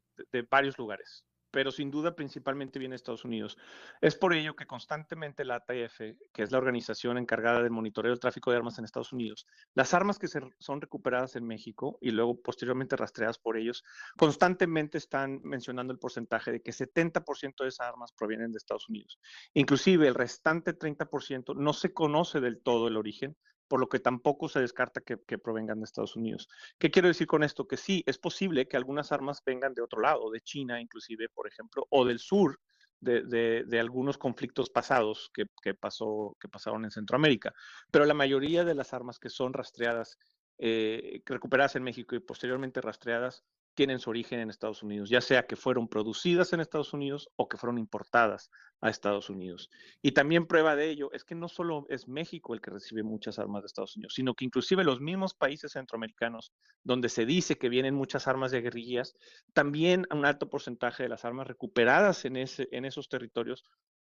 varios lugares, pero sin duda principalmente viene de Estados Unidos. Es por ello que constantemente la ATF, que es la organización encargada del monitoreo del tráfico de armas en Estados Unidos, las armas que son recuperadas en México y luego posteriormente rastreadas por ellos, constantemente están mencionando el porcentaje de que 70% de esas armas provienen de Estados Unidos. Inclusive el restante 30% no se conoce del todo el origen, por lo que tampoco se descarta que provengan de Estados Unidos. ¿Qué quiero decir con esto? Que sí, es posible que algunas armas vengan de otro lado, de China inclusive, por ejemplo, o del sur de algunos conflictos pasados que pasaron en Centroamérica. Pero la mayoría de las armas que son rastreadas, recuperadas en México y posteriormente rastreadas, tienen su origen en Estados Unidos, ya sea que fueron producidas en Estados Unidos o que fueron importadas a Estados Unidos. Y también prueba de ello es que no solo es México el que recibe muchas armas de Estados Unidos, sino que inclusive los mismos países centroamericanos, donde se dice que vienen muchas armas de guerrillas, también un alto porcentaje de las armas recuperadas en esos territorios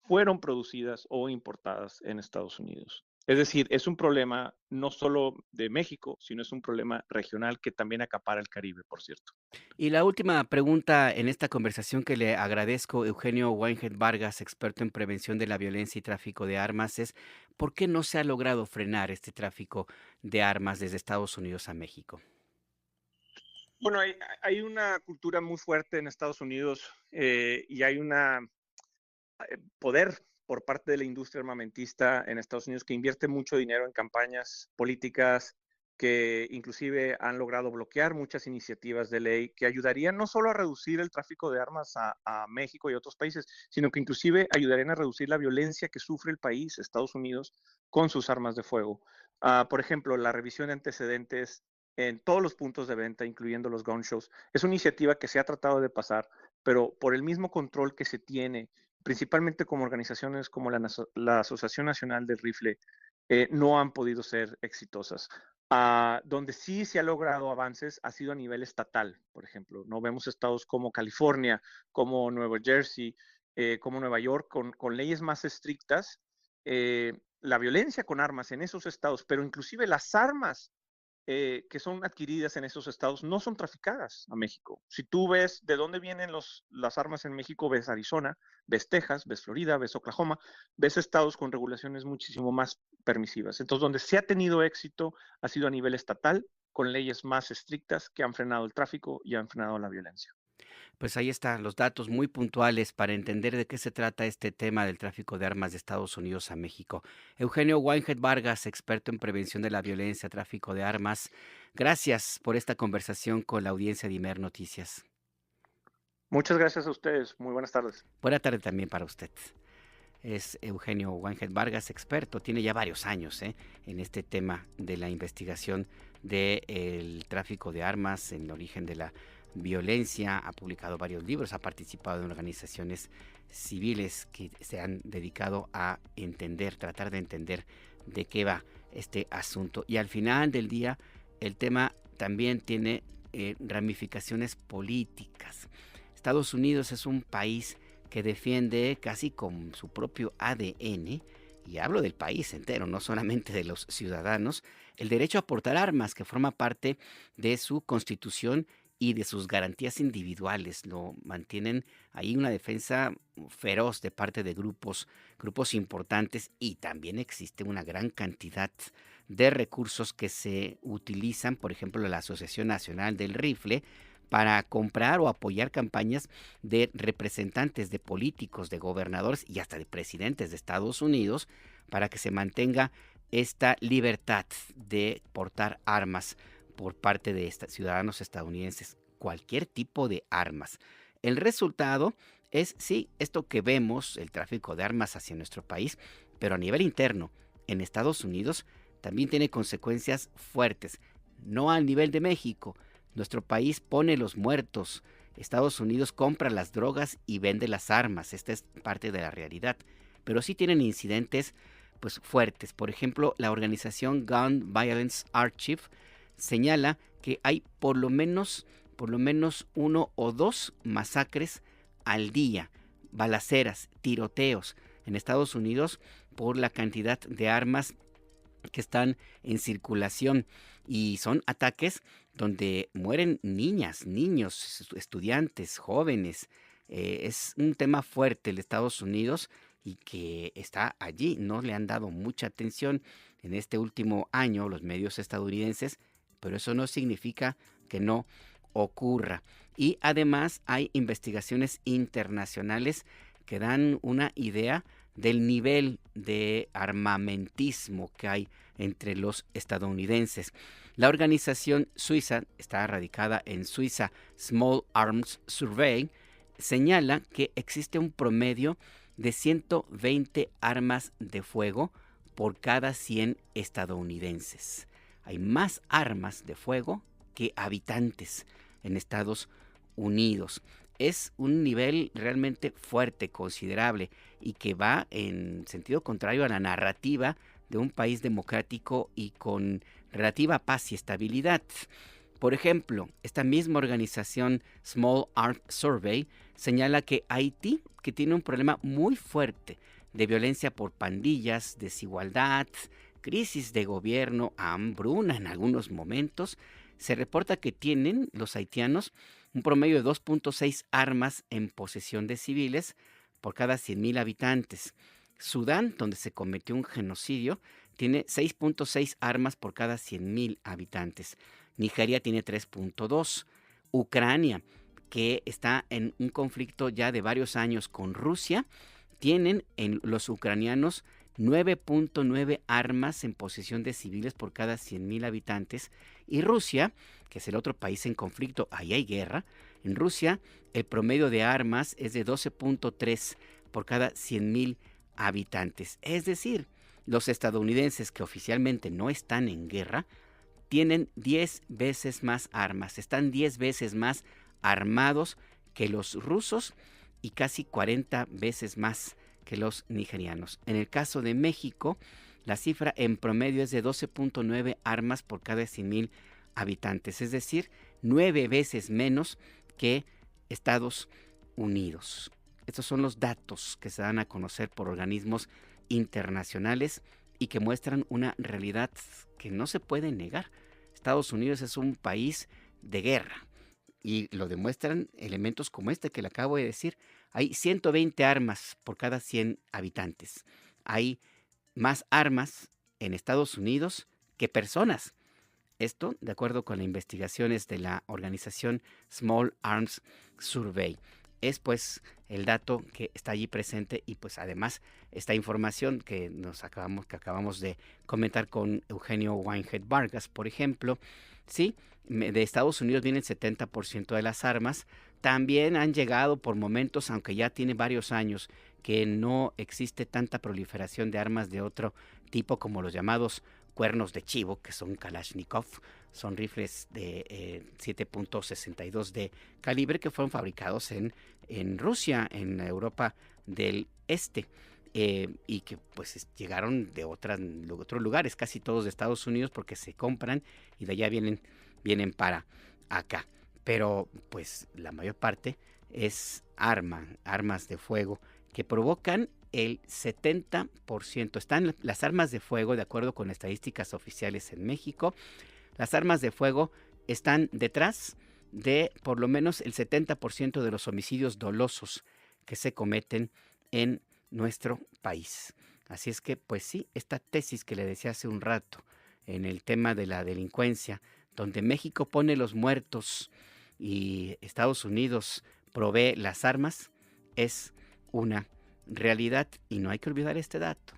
fueron producidas o importadas en Estados Unidos. Es decir, es un problema no solo de México, sino es un problema regional que también acapara el Caribe, por cierto. Y la última pregunta en esta conversación que le agradezco, Eugenio Weinheit Vargas, experto en prevención de la violencia y tráfico de armas, es ¿por qué no se ha logrado frenar este tráfico de armas desde Estados Unidos a México? Bueno, hay una cultura muy fuerte en Estados Unidos y hay una poder por parte de la industria armamentista en Estados Unidos que invierte mucho dinero en campañas políticas que inclusive han logrado bloquear muchas iniciativas de ley que ayudarían no solo a reducir el tráfico de armas a México y otros países, sino que inclusive ayudarían a reducir la violencia que sufre el país, Estados Unidos, con sus armas de fuego. Por ejemplo, la revisión de antecedentes en todos los puntos de venta, incluyendo los gun shows, es una iniciativa que se ha tratado de pasar, pero por el mismo control que se tiene, principalmente como organizaciones como la Asociación Nacional del Rifle, no han podido ser exitosas. Donde sí se ha logrado avances ha sido a nivel estatal, por ejemplo. No vemos estados como California, como Nueva Jersey, como Nueva York, con leyes más estrictas. La violencia con armas en esos estados, pero inclusive las armas que son adquiridas en esos estados no son traficadas a México. Si tú ves de dónde vienen las armas en México, ves Arizona, ves Texas, ves Florida, ves Oklahoma, ves estados con regulaciones muchísimo más permisivas. Entonces, donde se ha tenido éxito ha sido a nivel estatal, con leyes más estrictas que han frenado el tráfico y han frenado la violencia. Pues ahí están los datos muy puntuales para entender de qué se trata este tema del tráfico de armas de Estados Unidos a México. Eugenio Weinheit Vargas, experto en prevención de la violencia, tráfico de armas. Gracias por esta conversación con la audiencia de Imer Noticias. Muchas gracias a ustedes. Muy buenas tardes. Buena tarde también para usted. Es Eugenio Weinheit Vargas, experto, tiene ya varios años en este tema de la investigación del tráfico de armas, en el origen de la violencia, ha publicado varios libros, ha participado en organizaciones civiles que se han dedicado a tratar de entender de qué va este asunto. Y al final del día, el tema también tiene ramificaciones políticas. Estados Unidos es un país que defiende casi con su propio ADN, y hablo del país entero, no solamente de los ciudadanos, el derecho a portar armas, que forma parte de su constitución y de sus garantías individuales. Lo mantienen ahí una defensa feroz de parte de grupos importantes, y también existe una gran cantidad de recursos que se utilizan, por ejemplo, la Asociación Nacional del Rifle, para comprar o apoyar campañas de representantes, de políticos, de gobernadores y hasta de presidentes de Estados Unidos, para que se mantenga esta libertad de portar armas por parte de ciudadanos estadounidenses, cualquier tipo de armas. El resultado es, sí, esto que vemos, el tráfico de armas hacia nuestro país, pero a nivel interno, en Estados Unidos, también tiene consecuencias fuertes. No al nivel de México. Nuestro país pone los muertos. Estados Unidos compra las drogas y vende las armas. Esta es parte de la realidad. Pero sí tienen incidentes pues fuertes. Por ejemplo, la organización Gun Violence Archive señala que hay por lo menos 1 o 2 masacres al día, balaceras, tiroteos en Estados Unidos por la cantidad de armas que están en circulación, y son ataques donde mueren niñas, niños, estudiantes, jóvenes. Es un tema fuerte el Estados Unidos y que está allí. No le han dado mucha atención en este último año los medios estadounidenses, pero eso no significa que no ocurra. Y además hay investigaciones internacionales que dan una idea del nivel de armamentismo que hay entre los estadounidenses. La organización suiza, está radicada en Suiza, Small Arms Survey, señala que existe un promedio de 120 armas de fuego por cada 100 estadounidenses. Hay más armas de fuego que habitantes en Estados Unidos. Es un nivel realmente fuerte, considerable, y que va en sentido contrario a la narrativa de un país democrático y con relativa paz y estabilidad. Por ejemplo, esta misma organización Small Arms Survey señala que Haití, que tiene un problema muy fuerte de violencia por pandillas, desigualdad, crisis de gobierno, hambruna en algunos momentos, se reporta que tienen los haitianos un promedio de 2.6 armas en posesión de civiles por cada 100,000 habitantes. Sudán, donde se cometió un genocidio, tiene 6.6 armas por cada 100,000 habitantes. Nigeria tiene 3.2. Ucrania, que está en un conflicto ya de varios años con Rusia, tienen en los ucranianos 9.9 armas en posesión de civiles por cada 100,000 habitantes. Y Rusia, que es el otro país en conflicto, ahí hay guerra, en Rusia el promedio de armas es de 12.3 por cada 100,000 habitantes. Es decir, los estadounidenses, que oficialmente no están en guerra, tienen 10 veces más armas, están 10 veces más armados que los rusos y casi 40 veces más que los nigerianos. En el caso de México, la cifra en promedio es de 12.9 armas por cada 100,000 habitantes, es decir, 9 veces menos que Estados Unidos. Estos son los datos que se dan a conocer por organismos internacionales y que muestran una realidad que no se puede negar. Estados Unidos es un país de guerra y lo demuestran elementos como este que le acabo de decir. Hay 120 armas por cada 100 habitantes. Hay más armas en Estados Unidos que personas. Esto de acuerdo con las investigaciones de la organización Small Arms Survey. Es pues el dato que está allí presente y pues además esta información que acabamos de comentar con Eugenio Weinhead Vargas, por ejemplo, sí, de Estados Unidos viene el 70% de las armas. También han llegado por momentos, aunque ya tiene varios años, que no existe tanta proliferación de armas de otro tipo como los llamados cuernos de chivo, que son Kalashnikov, son rifles de 7.62 de calibre que fueron fabricados en Rusia, en Europa del Este, y que pues llegaron de otros lugares, casi todos de Estados Unidos, porque se compran y de allá vienen para acá. Pero pues la mayor parte es armas de fuego que provocan el 70%. Están las armas de fuego, de acuerdo con estadísticas oficiales en México, las armas de fuego están detrás de por lo menos el 70% de los homicidios dolosos que se cometen en nuestro país. Así es que, pues sí, esta tesis que le decía hace un rato en el tema de la delincuencia, donde México pone los muertos y Estados Unidos provee las armas, es una realidad y no hay que olvidar este dato.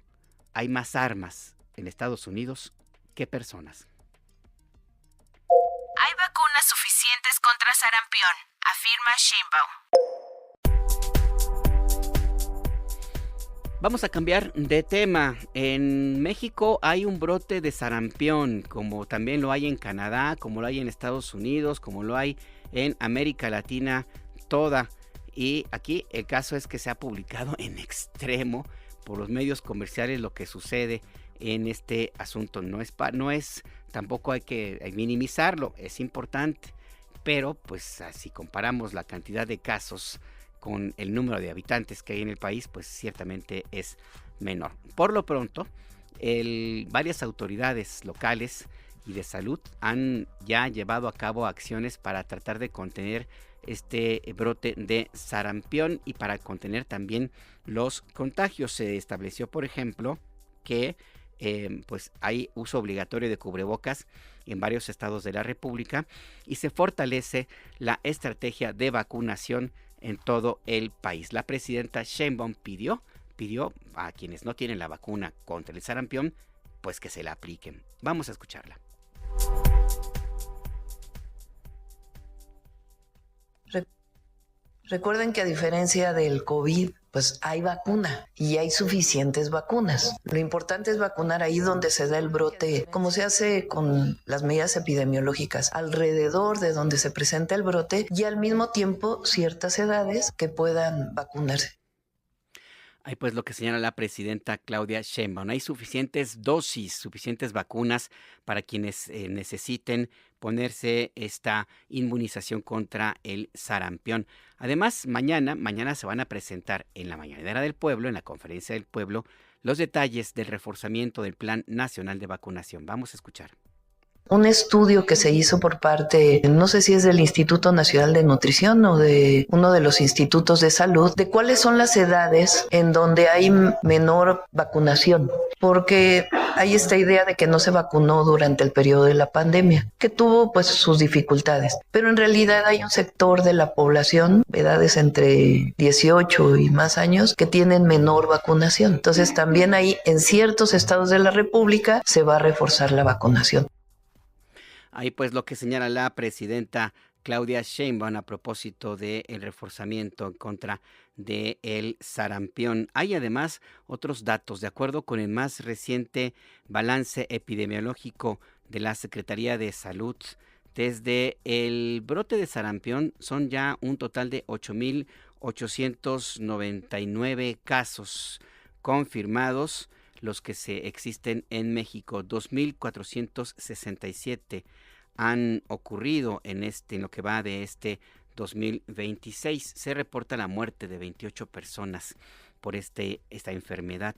Hay más armas en Estados Unidos que personas. Hay vacunas suficientes contra sarampión, afirma Sheinbaum. Vamos a cambiar de tema. En México hay un brote de sarampión, como también lo hay en Canadá, como lo hay en Estados Unidos, como lo hay en América Latina toda. Y aquí el caso es que se ha publicado en extremo por los medios comerciales lo que sucede en este asunto. No es tampoco hay que minimizarlo, es importante, pero pues si comparamos la cantidad de casos con el número de habitantes que hay en el país, pues ciertamente es menor. Por lo pronto, varias autoridades locales y de salud han ya llevado a cabo acciones para tratar de contener este brote de sarampión y para contener también los contagios. Se estableció, por ejemplo, que pues hay uso obligatorio de cubrebocas en varios estados de la República y se fortalece la estrategia de vacunación en todo el país. La presidenta Sheinbaum pidió a quienes no tienen la vacuna contra el sarampión, pues que se la apliquen. Vamos a escucharla. Recuerden que a diferencia del COVID, pues hay vacuna y hay suficientes vacunas. Lo importante es vacunar ahí donde se da el brote, como se hace con las medidas epidemiológicas, alrededor de donde se presenta el brote, y al mismo tiempo ciertas edades que puedan vacunarse. Ahí pues lo que señala la presidenta Claudia Sheinbaum. Hay suficientes dosis, suficientes vacunas para quienes necesiten ponerse esta inmunización contra el sarampión. Además, mañana se van a presentar en la Mañanera del Pueblo, en la Conferencia del Pueblo, los detalles del reforzamiento del Plan Nacional de Vacunación. Vamos a escuchar. Un estudio que se hizo por parte, no sé si es del Instituto Nacional de Nutrición o de uno de los institutos de salud, de cuáles son las edades en donde hay menor vacunación, porque hay esta idea de que no se vacunó durante el periodo de la pandemia, que tuvo pues sus dificultades, pero en realidad hay un sector de la población, edades entre 18 y más años, que tienen menor vacunación. Entonces también ahí en ciertos estados de la República se va a reforzar la vacunación. Ahí pues lo que señala la presidenta Claudia Sheinbaum a propósito del reforzamiento en contra del sarampión. Hay además otros datos. De acuerdo con el más reciente balance epidemiológico de la Secretaría de Salud, desde el brote de sarampión son ya un total de 8,899 casos confirmados, los que existen en México. 2,467 han ocurrido en lo que va de este 2026. Se reporta la muerte de 28 personas por esta enfermedad.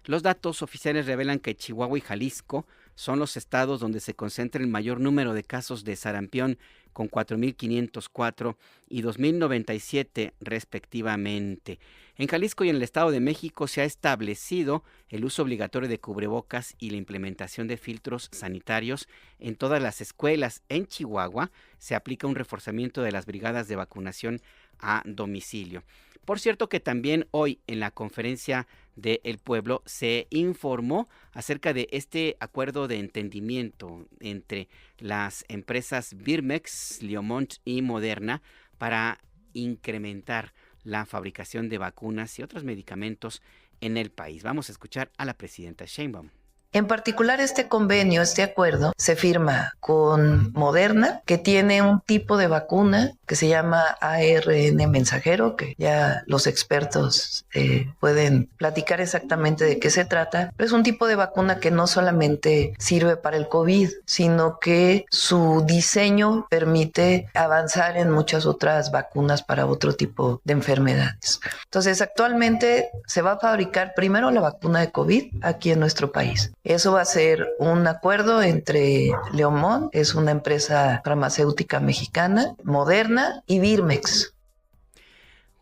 Los datos oficiales revelan que Chihuahua y Jalisco son los estados donde se concentra el mayor número de casos de sarampión, con 4,504 y 2,097 respectivamente. En Jalisco y en el Estado de México se ha establecido el uso obligatorio de cubrebocas y la implementación de filtros sanitarios en todas las escuelas. En Chihuahua se aplica un reforzamiento de las brigadas de vacunación a domicilio. Por cierto que también hoy en la Conferencia del Pueblo se informó acerca de este acuerdo de entendimiento entre las empresas Birmex, Leomont y Moderna para incrementar la fabricación de vacunas y otros medicamentos en el país. Vamos a escuchar a la presidenta Sheinbaum. En particular, este convenio, este acuerdo, se firma con Moderna, que tiene un tipo de vacuna que se llama ARN mensajero, que ya los expertos pueden platicar exactamente de qué se trata. Pero es un tipo de vacuna que no solamente sirve para el COVID, sino que su diseño permite avanzar en muchas otras vacunas para otro tipo de enfermedades. Entonces, actualmente se va a fabricar primero la vacuna de COVID aquí en nuestro país. Eso va a ser un acuerdo entre Leomont, es una empresa farmacéutica mexicana, Moderna y Birmex.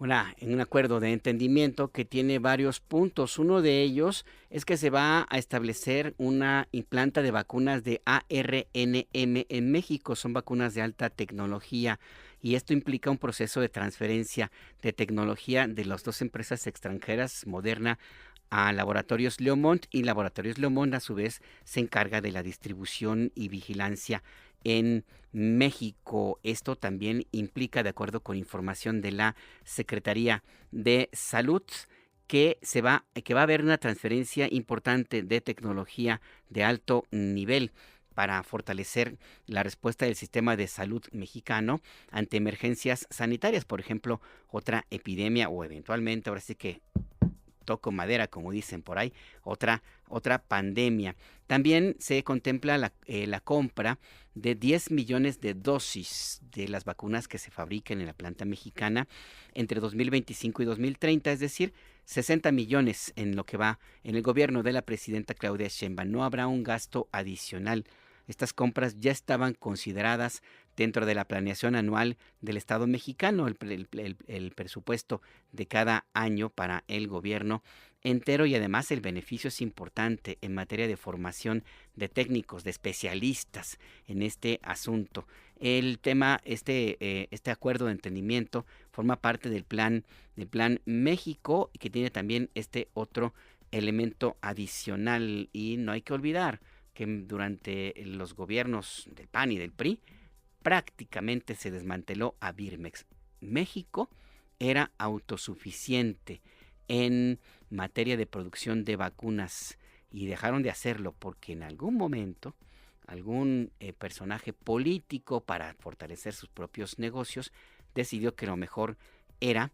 Un acuerdo de entendimiento que tiene varios puntos. Uno de ellos es que se va a establecer una planta de vacunas de ARNM en México. Son vacunas de alta tecnología y esto implica un proceso de transferencia de tecnología de las dos empresas extranjeras, Moderna a Laboratorios Leomont, y Laboratorios Leomont a su vez se encarga de la distribución y vigilancia en México. Esto también implica, de acuerdo con información de la Secretaría de Salud, que va a haber una transferencia importante de tecnología de alto nivel para fortalecer la respuesta del sistema de salud mexicano ante emergencias sanitarias, por ejemplo, otra epidemia o eventualmente, ahora sí que toco madera, como dicen por ahí, otra pandemia. También se contempla la compra de 10 millones de dosis de las vacunas que se fabriquen en la planta mexicana entre 2025 y 2030, es decir, 60 millones en lo que va en el gobierno de la presidenta Claudia Sheinbaum. No habrá un gasto adicional. Estas compras ya estaban consideradas dentro de la planeación anual del Estado mexicano, el presupuesto de cada año para el gobierno entero, y además el beneficio es importante en materia de formación de técnicos, de especialistas en este asunto. El tema, este acuerdo de entendimiento forma parte del plan México, que tiene también este otro elemento adicional, y no hay que olvidar que durante los gobiernos del PAN y del PRI prácticamente se desmanteló a Birmex. México era autosuficiente en materia de producción de vacunas, y dejaron de hacerlo porque en algún momento algún personaje político, para fortalecer sus propios negocios, decidió que lo mejor era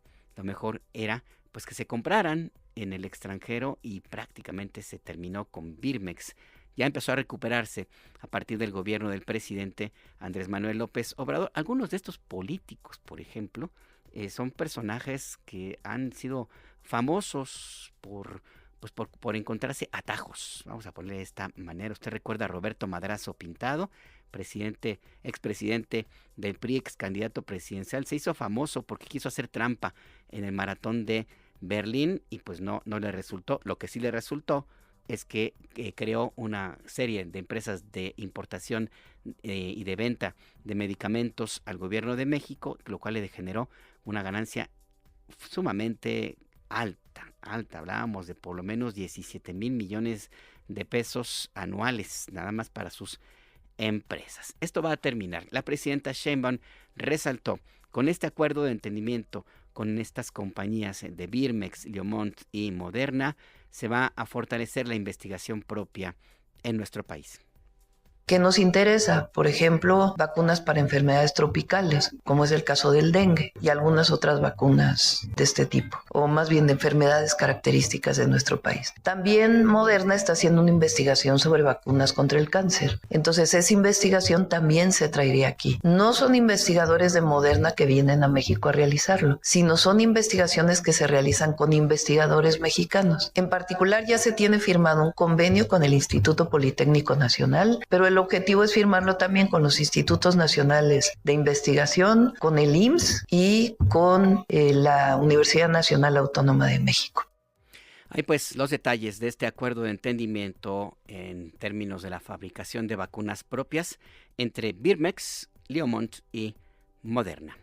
pues que se compraran en el extranjero, y prácticamente se terminó con Birmex. Ya empezó a recuperarse a partir del gobierno del presidente Andrés Manuel López Obrador. Algunos de estos políticos, por ejemplo, son personajes que han sido famosos por encontrarse atajos, vamos a ponerle de esta manera. Usted recuerda a Roberto Madrazo Pintado, expresidente del PRI, ex candidato presidencial. Se hizo famoso porque quiso hacer trampa en el maratón de Berlín y pues no le resultó. Lo que sí le resultó es que creó una serie de empresas de importación y de venta de medicamentos al gobierno de México, lo cual le generó una ganancia sumamente alta. Hablábamos de por lo menos 17,000 millones de pesos anuales, nada más para sus empresas. Esto va a terminar. La presidenta Sheinbaum resaltó, con este acuerdo de entendimiento con estas compañías de Birmex, Leomont y Moderna, se va a fortalecer la investigación propia en nuestro país. ¿Qué nos interesa? Por ejemplo, vacunas para enfermedades tropicales, como es el caso del dengue y algunas otras vacunas de este tipo, o más bien de enfermedades características de nuestro país. También Moderna está haciendo una investigación sobre vacunas contra el cáncer. Entonces, esa investigación también se traería aquí. No son investigadores de Moderna que vienen a México a realizarlo, sino son investigaciones que se realizan con investigadores mexicanos. En particular, ya se tiene firmado un convenio con el Instituto Politécnico Nacional, pero el objetivo es firmarlo también con los institutos nacionales de investigación, con el IMSS y con la Universidad Nacional Autónoma de México. Hay pues los detalles de este acuerdo de entendimiento en términos de la fabricación de vacunas propias entre Birmex, Leomont y Moderna.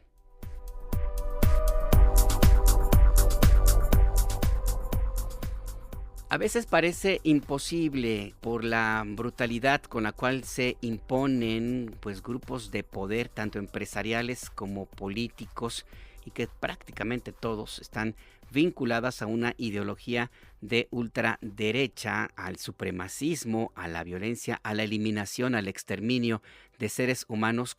A veces parece imposible por la brutalidad con la cual se imponen pues grupos de poder, tanto empresariales como políticos, y que prácticamente todos están vinculadas a una ideología de ultraderecha, al supremacismo, a la violencia, a la eliminación, al exterminio de seres humanos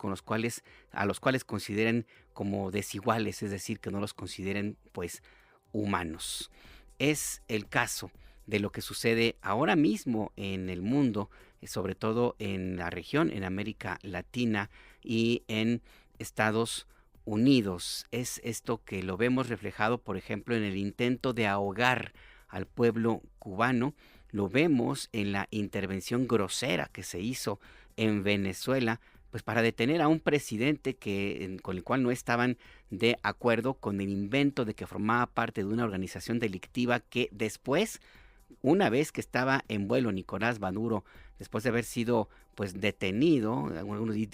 a los cuales consideren como desiguales, es decir, que no los consideren pues humanos. Es el caso de lo que sucede ahora mismo en el mundo, sobre todo en la región, en América Latina y en Estados Unidos. Es esto que lo vemos reflejado, por ejemplo, en el intento de ahogar al pueblo cubano. Lo vemos en la intervención grosera que se hizo en Venezuela, pues para detener a un presidente con el cual no estaban de acuerdo, con el invento de que formaba parte de una organización delictiva que después, una vez que estaba en vuelo Nicolás Maduro, después de haber sido pues detenido,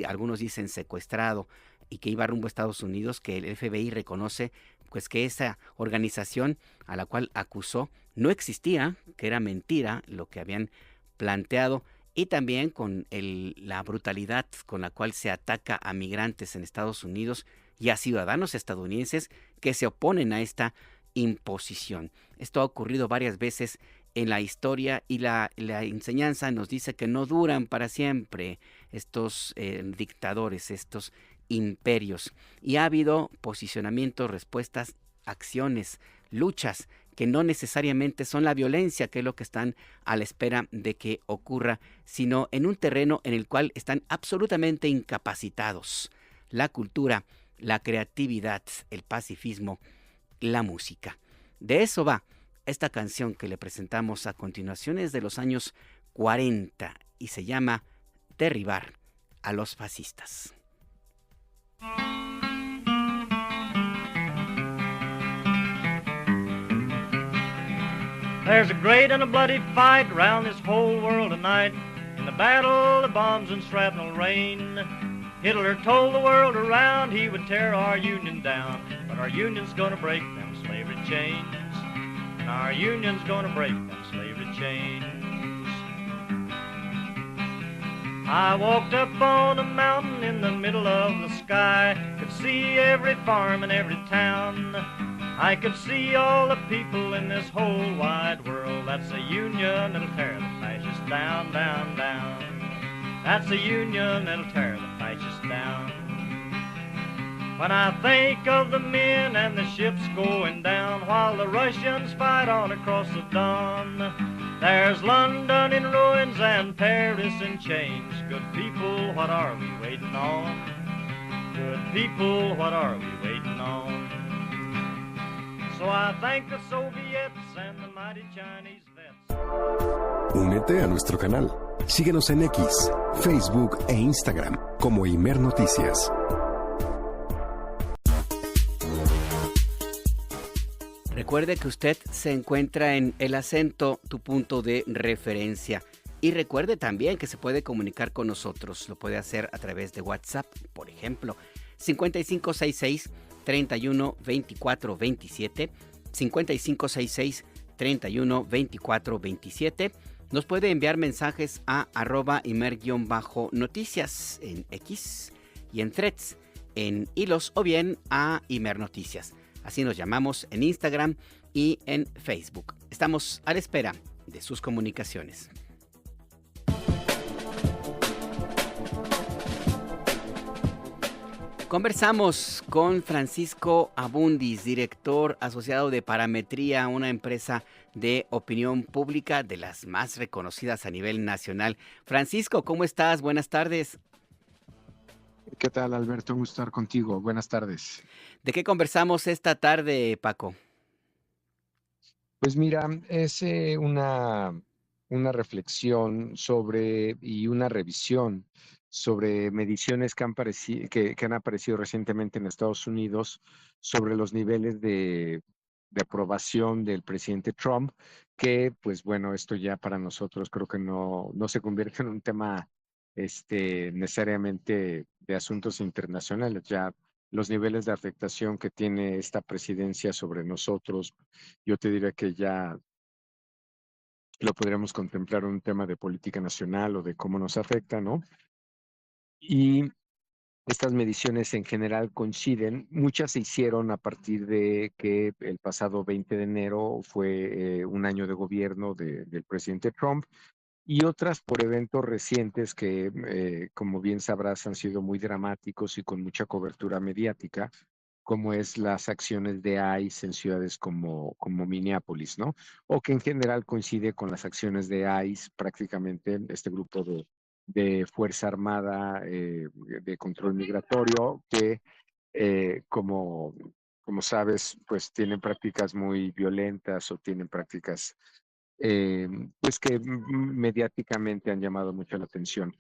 algunos dicen secuestrado, y que iba rumbo a Estados Unidos, que el FBI reconoce pues que esa organización a la cual acusó no existía, que era mentira lo que habían planteado, y también con la brutalidad con la cual se ataca a migrantes en Estados Unidos y a ciudadanos estadounidenses que se oponen a esta imposición. Esto ha ocurrido varias veces en la historia, y la enseñanza nos dice que no duran para siempre estos dictadores, estos imperios. Y ha habido posicionamientos, respuestas, acciones, luchas que no necesariamente son la violencia, que es lo que están a la espera de que ocurra, sino en un terreno en el cual están absolutamente incapacitados: la cultura, la creatividad, el pacifismo, la música. De eso va esta canción que le presentamos a continuación. Es de los años 40 y se llama Derribar a los fascistas. There's a great and a bloody fight around this whole world tonight. In the battle of bombs and shrapnel rain, Hitler told the world around he would tear our union down, but our union's gonna break them slavery chains. And our union's gonna break them slavery chains. I walked up on a mountain in the middle of the sky, could see every farm and every town. I could see all the people in this whole wide world. That's the union that'll tear the fascists down, down, down. That's the union that'll tear the fascists down. When I think of the men and the ships going down while the Russians fight on across the Don, there's London in ruins and Paris in chains. Good people, what are we waiting on? Good people, what are we waiting on? So I thank the Soviets and the mighty Chinese vets. Únete a nuestro canal. Síguenos en X, Facebook e Instagram como Imer Noticias. Recuerde que usted se encuentra en El Acento, tu punto de referencia. Y recuerde también que se puede comunicar con nosotros. Lo puede hacer a través de WhatsApp, por ejemplo, 5566-312427, 5566-312427. Nos puede enviar mensajes a @Imer_noticias en X y en Threads, en Hilos, o bien a Imer Noticias. Así nos llamamos en Instagram y en Facebook. Estamos a la espera de sus comunicaciones. Conversamos con Francisco Abundis, director asociado de Parametría, una empresa de opinión pública de las más reconocidas a nivel nacional. Francisco, ¿cómo estás? Buenas tardes. ¿Qué tal, Alberto? Un gusto estar contigo. Buenas tardes. ¿De qué conversamos esta tarde, Paco? Pues mira, es una reflexión sobre y una revisión sobre mediciones que han aparecido recientemente en Estados Unidos sobre los niveles de aprobación del presidente Trump, que pues bueno, esto ya para nosotros creo que no se convierte en un tema necesariamente de asuntos internacionales. Ya los niveles de afectación que tiene esta presidencia sobre nosotros, yo te diría que ya lo podríamos contemplar en un tema de política nacional o de cómo nos afecta, ¿no? Y estas mediciones en general coinciden. Muchas se hicieron a partir de que el pasado 20 de enero fue un año de gobierno del presidente Trump, y otras por eventos recientes que, como bien sabrás, han sido muy dramáticos y con mucha cobertura mediática, como es las acciones de ICE en ciudades como Minneapolis, ¿no? O que en general coincide con las acciones de ICE, prácticamente este grupo de Fuerza Armada de control migratorio, que como sabes, pues tienen prácticas muy violentas o tienen prácticas pues que mediáticamente han llamado mucho la atención.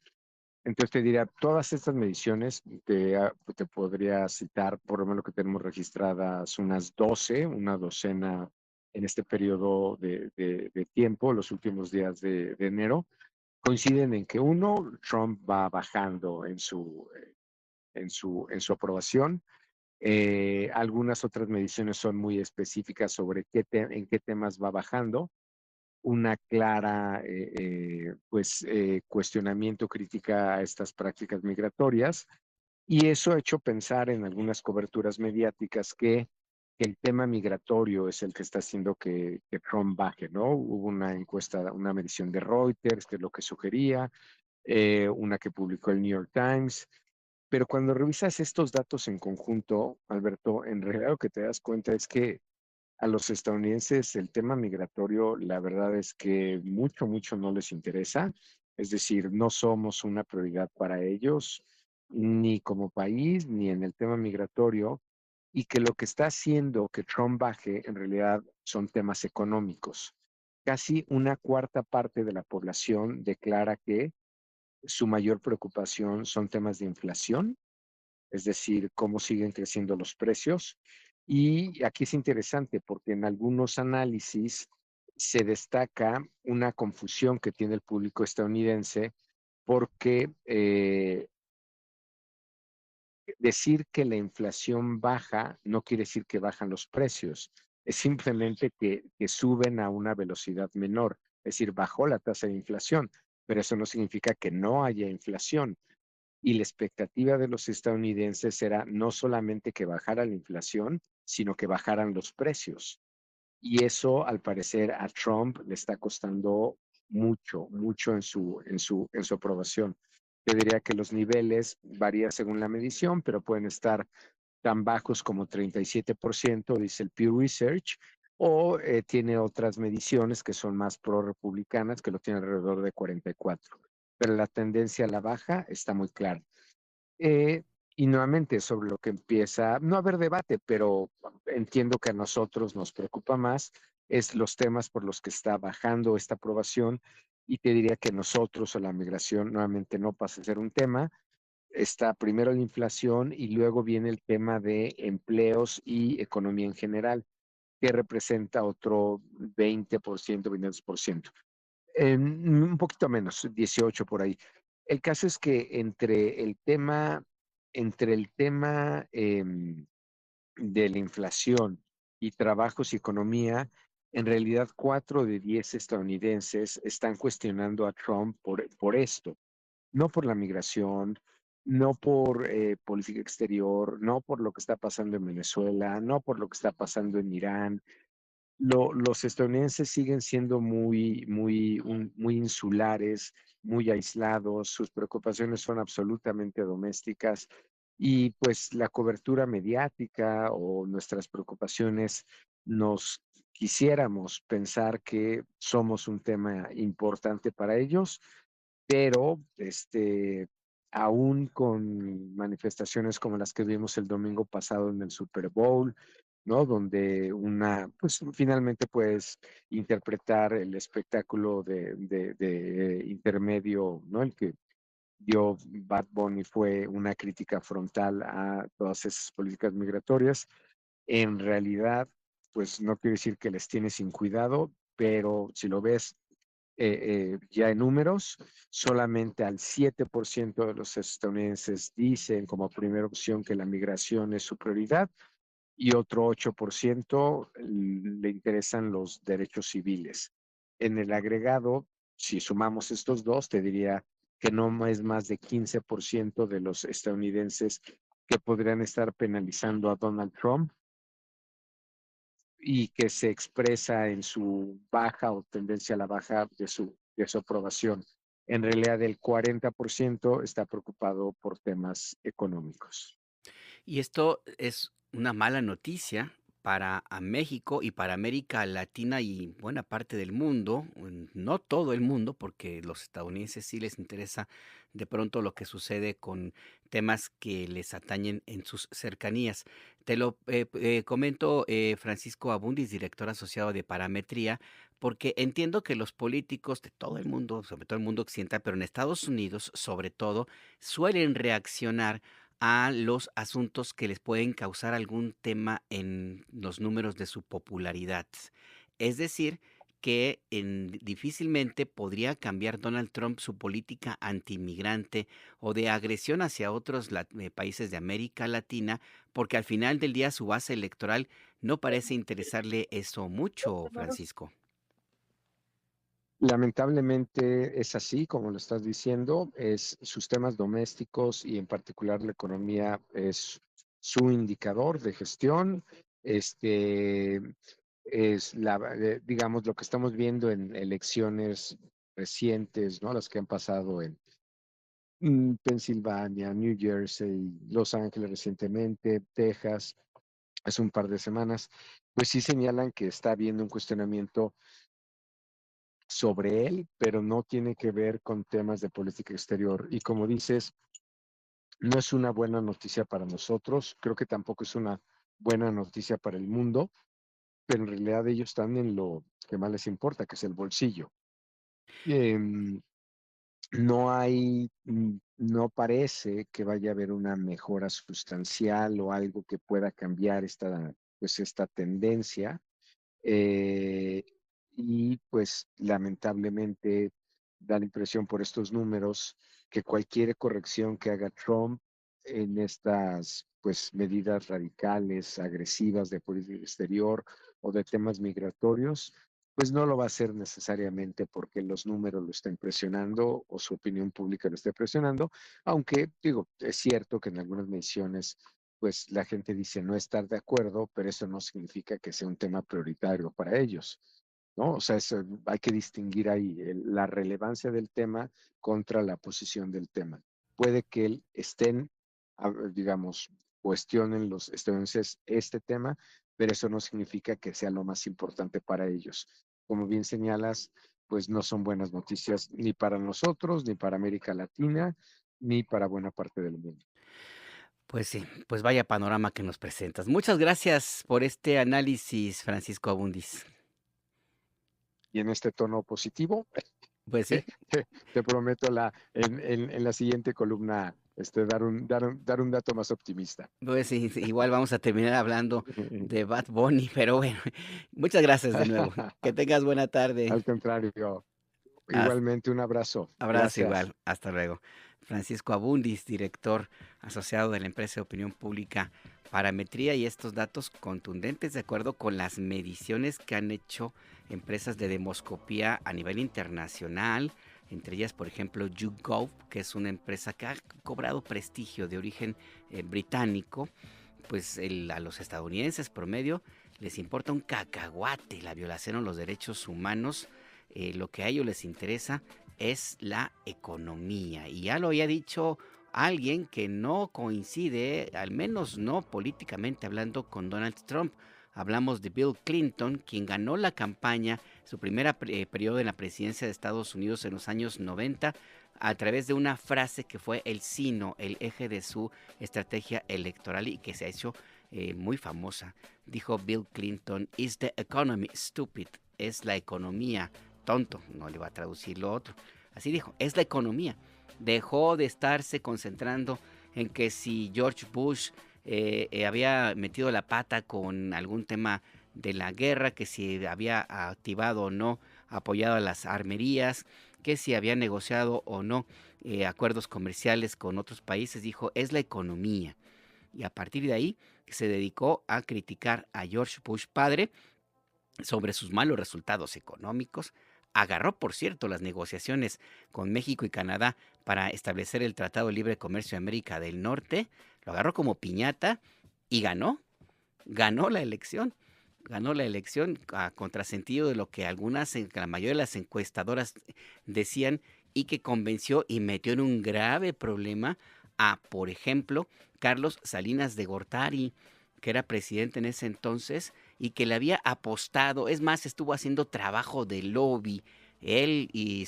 Entonces te diría, todas estas mediciones te podría citar, por lo menos que tenemos registradas unas 12, una docena en este periodo de tiempo, los últimos días de enero, coinciden en que uno, Trump va bajando en su aprobación. Algunas otras mediciones son muy específicas sobre en qué temas va bajando. Una clara cuestionamiento, crítica a estas prácticas migratorias, y eso ha hecho pensar en algunas coberturas mediáticas que el tema migratorio es el que está haciendo que Trump baje, ¿no? Hubo una encuesta, una medición de Reuters que es lo que sugería, una que publicó el New York Times, pero cuando revisas estos datos en conjunto, Alberto, en realidad lo que te das cuenta es que a los estadounidenses el tema migratorio, la verdad es que mucho no les interesa. Es decir, no somos una prioridad para ellos, ni como país, ni en el tema migratorio, y que lo que está haciendo que Trump baje en realidad son temas económicos. Casi una cuarta parte de la población declara que su mayor preocupación son temas de inflación, es decir, cómo siguen creciendo los precios. Y aquí es interesante porque en algunos análisis se destaca una confusión que tiene el público estadounidense, porque decir que la inflación baja no quiere decir que bajan los precios, es simplemente que suben a una velocidad menor, es decir, bajó la tasa de inflación, pero eso no significa que no haya inflación. Y la expectativa de los estadounidenses era no solamente que bajara la inflación, sino que bajaran los precios. Y eso, al parecer, a Trump le está costando mucho en su aprobación. Yo diría que los niveles varían según la medición, pero pueden estar tan bajos como 37%, dice el Pew Research, o tiene otras mediciones que son más pro-republicanas, que lo tienen alrededor de 44%. Pero la tendencia a la baja está muy clara. Y nuevamente, sobre lo que empieza, no a haber debate, pero entiendo que a nosotros nos preocupa más, es los temas por los que está bajando esta aprobación, y te diría que nosotros o la migración nuevamente no pasa a ser un tema. Está primero la inflación y luego viene el tema de empleos y economía en general, que representa otro 20%, 22%. Un poquito menos, 18 por ahí. El caso es que entre el tema de la inflación y trabajos y economía, en realidad 4 de 10 estadounidenses están cuestionando a Trump por esto, no por la migración, no por política exterior, no por lo que está pasando en Venezuela, no por lo que está pasando en Irán. Los estadounidenses siguen siendo muy insulares, muy aislados, sus preocupaciones son absolutamente domésticas, y pues la cobertura mediática o nuestras preocupaciones, nos quisiéramos pensar que somos un tema importante para ellos, pero aún con manifestaciones como las que vimos el domingo pasado en el Super Bowl, ¿no? Donde pues finalmente puedes interpretar el espectáculo de intermedio, ¿no? El que dio Bad Bunny fue una crítica frontal a todas esas políticas migratorias. En realidad, pues no quiero decir que les tiene sin cuidado, pero si lo ves ya en números, solamente al 7% de los estadounidenses dicen como primera opción que la migración es su prioridad, y otro 8% le interesan los derechos civiles. En el agregado, si sumamos estos dos, te diría que no es más de 15% de los estadounidenses que podrían estar penalizando a Donald Trump, y que se expresa en su baja o tendencia a la baja de su aprobación. En realidad, el 40% está preocupado por temas económicos. Y esto es una mala noticia para a México y para América Latina y buena parte del mundo, no todo el mundo, porque los estadounidenses sí les interesa de pronto lo que sucede con temas que les atañen en sus cercanías. Te lo comento, Francisco Abundis, director asociado de Parametría, porque entiendo que los políticos de todo el mundo, sobre todo el mundo occidental, pero en Estados Unidos sobre todo, suelen reaccionar a los asuntos que les pueden causar algún tema en los números de su popularidad. Es decir, que difícilmente podría cambiar Donald Trump su política antimigrante o de agresión hacia otros países de América Latina, porque al final del día su base electoral no parece interesarle eso mucho, Francisco. Lamentablemente es así, como lo estás diciendo, sus temas domésticos y en particular la economía es su indicador de gestión. Digamos, lo que estamos viendo en elecciones recientes, ¿no? Las que han pasado en Pensilvania, New Jersey, Los Ángeles recientemente, Texas, hace un par de semanas, pues sí señalan que está habiendo un cuestionamiento sobre él, pero no tiene que ver con temas de política exterior. Y como dices, no es una buena noticia para nosotros, creo que tampoco es una buena noticia para el mundo, pero en realidad ellos están en lo que más les importa, que es el bolsillo. No parece que vaya a haber una mejora sustancial o algo que pueda cambiar esta tendencia. Y pues lamentablemente da la impresión por estos números que cualquier corrección que haga Trump en estas pues medidas radicales, agresivas de política exterior o de temas migratorios, pues no lo va a hacer necesariamente porque los números lo estén presionando o su opinión pública lo esté presionando, aunque digo, es cierto que en algunas mediciones pues la gente dice no estar de acuerdo, pero eso no significa que sea un tema prioritario para ellos, ¿no? O sea, hay que distinguir ahí la relevancia del tema contra la posición del tema. Puede que digamos, cuestionen los estadounidenses este tema, pero eso no significa que sea lo más importante para ellos. Como bien señalas, pues no son buenas noticias ni para nosotros, ni para América Latina, ni para buena parte del mundo. Pues sí, pues vaya panorama que nos presentas. Muchas gracias por este análisis, Francisco Abundis. Y en este tono positivo, pues sí. Te prometo en la siguiente columna dar un dato más optimista. Pues sí, igual vamos a terminar hablando de Bad Bunny, pero bueno, muchas gracias de nuevo. Que tengas buena tarde. Al contrario, igualmente un abrazo. Abrazo. Gracias. Igual, hasta luego. Francisco Abundis, director asociado de la empresa de opinión pública Parametría, y estos datos contundentes de acuerdo con las mediciones que han hecho empresas de demoscopía a nivel internacional, entre ellas, por ejemplo, YouGov, que es una empresa que ha cobrado prestigio de origen británico. Pues a los estadounidenses promedio les importa un cacahuate la violación a los derechos humanos. Lo que a ellos les interesa es la economía. Y ya lo había dicho alguien que no coincide, al menos no políticamente hablando, con Donald Trump. Hablamos de Bill Clinton, quien ganó la campaña, su primer periodo en la presidencia de Estados Unidos en los años 90, a través de una frase que fue el sino, el eje de su estrategia electoral y que se ha hecho muy famosa. Dijo Bill Clinton, "Is the economy stupid?" Es la economía tonto, no le va a traducir lo otro. Así dijo, es la economía. Dejó de estarse concentrando en que si George Bush había metido la pata con algún tema de la guerra, que si había activado o no, apoyado a las armerías, que si había negociado o no acuerdos comerciales con otros países. Dijo, es la economía. Y a partir de ahí se dedicó a criticar a George Bush padre sobre sus malos resultados económicos. Agarró, por cierto, las negociaciones con México y Canadá para establecer el Tratado de Libre Comercio de América del Norte. Lo agarró como piñata y ganó la elección. Ganó la elección a contrasentido de lo que la mayoría de las encuestadoras decían, y que convenció y metió en un grave problema a, por ejemplo, Carlos Salinas de Gortari, que era presidente en ese entonces y que le había apostado, es más, estuvo haciendo trabajo de lobby, él y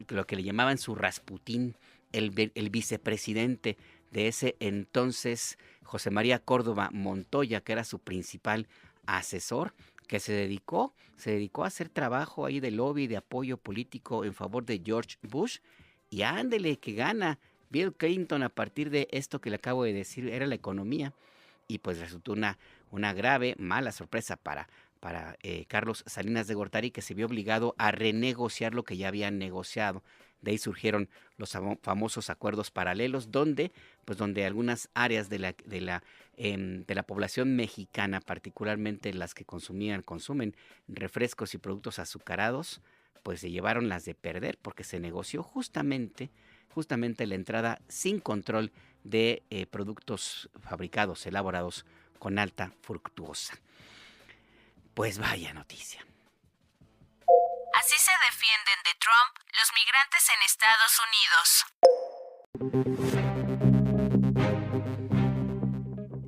lo que le llamaban su Rasputín, el vicepresidente de ese entonces, José María Córdoba Montoya, que era su principal asesor, que se dedicó a hacer trabajo ahí de lobby, de apoyo político en favor de George Bush, y ándele que gana Bill Clinton a partir de esto que le acabo de decir, era la economía. Y pues resultó una grave, mala sorpresa para Carlos Salinas de Gortari, que se vio obligado a renegociar lo que ya habían negociado. De ahí surgieron los famosos acuerdos paralelos, donde algunas áreas de la población mexicana, particularmente las que consumen refrescos y productos azucarados, pues se llevaron las de perder, porque se negoció justamente la entrada sin control de productos fabricados, elaborados con alta fructuosa. Pues vaya noticia. Así se defienden de Trump los migrantes en Estados Unidos.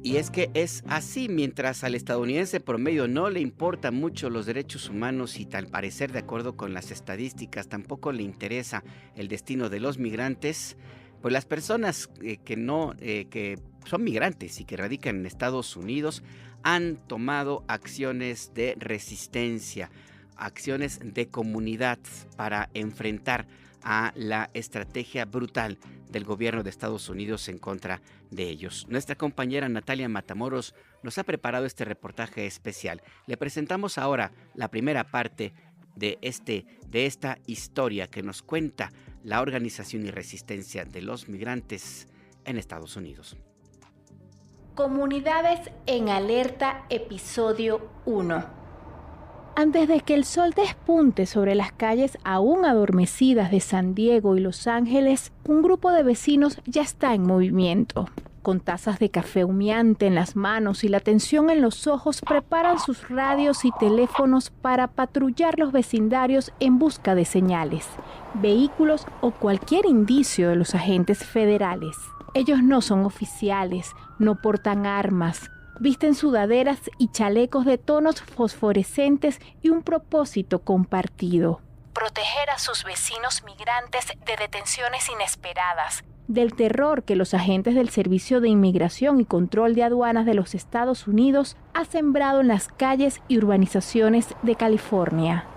Y es que es así, mientras al estadounidense promedio no le importan mucho los derechos humanos y, al parecer, de acuerdo con las estadísticas, tampoco le interesa el destino de los migrantes, pues las personas que son migrantes y que radican en Estados Unidos han tomado acciones de resistencia, acciones de comunidad para enfrentar a la estrategia brutal del gobierno de Estados Unidos en contra de ellos. Nuestra compañera Natalia Matamoros nos ha preparado este reportaje especial. Le presentamos ahora la primera parte de esta historia que nos cuenta la organización y resistencia de los migrantes en Estados Unidos. Comunidades en alerta, episodio 1. Antes de que el sol despunte sobre las calles aún adormecidas de San Diego y Los Ángeles, un grupo de vecinos ya está en movimiento. Con tazas de café humeante en las manos y la tensión en los ojos, preparan sus radios y teléfonos para patrullar los vecindarios en busca de señales, vehículos o cualquier indicio de los agentes federales. Ellos no son oficiales, no portan armas, visten sudaderas y chalecos de tonos fosforescentes y un propósito compartido: proteger a sus vecinos migrantes de detenciones inesperadas, del terror que los agentes del Servicio de Inmigración y Control de Aduanas de los Estados Unidos ha sembrado en las calles y urbanizaciones de California.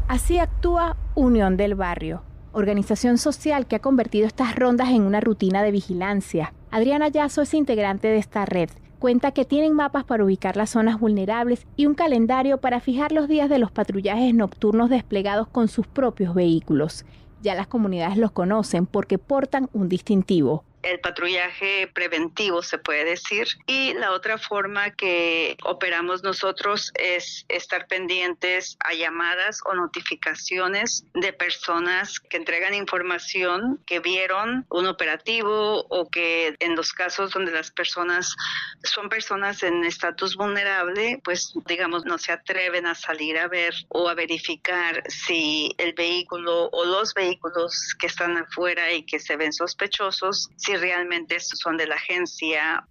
Así actúa Unión del Barrio, organización social que ha convertido estas rondas en una rutina de vigilancia. Adriana Yasso es integrante de esta red. Cuenta que tienen mapas para ubicar las zonas vulnerables y un calendario para fijar los días de los patrullajes nocturnos desplegados con sus propios vehículos. Ya las comunidades los conocen porque portan un distintivo. El patrullaje preventivo, se puede decir. Y la otra forma que operamos nosotros es estar pendientes a llamadas o notificaciones de personas que entregan información, que vieron un operativo o que en los casos donde las personas son personas en estatus vulnerable, pues digamos no se atreven a salir a ver o a verificar si el vehículo o los vehículos que están afuera y que se ven sospechosos, si realmente son de la agencia.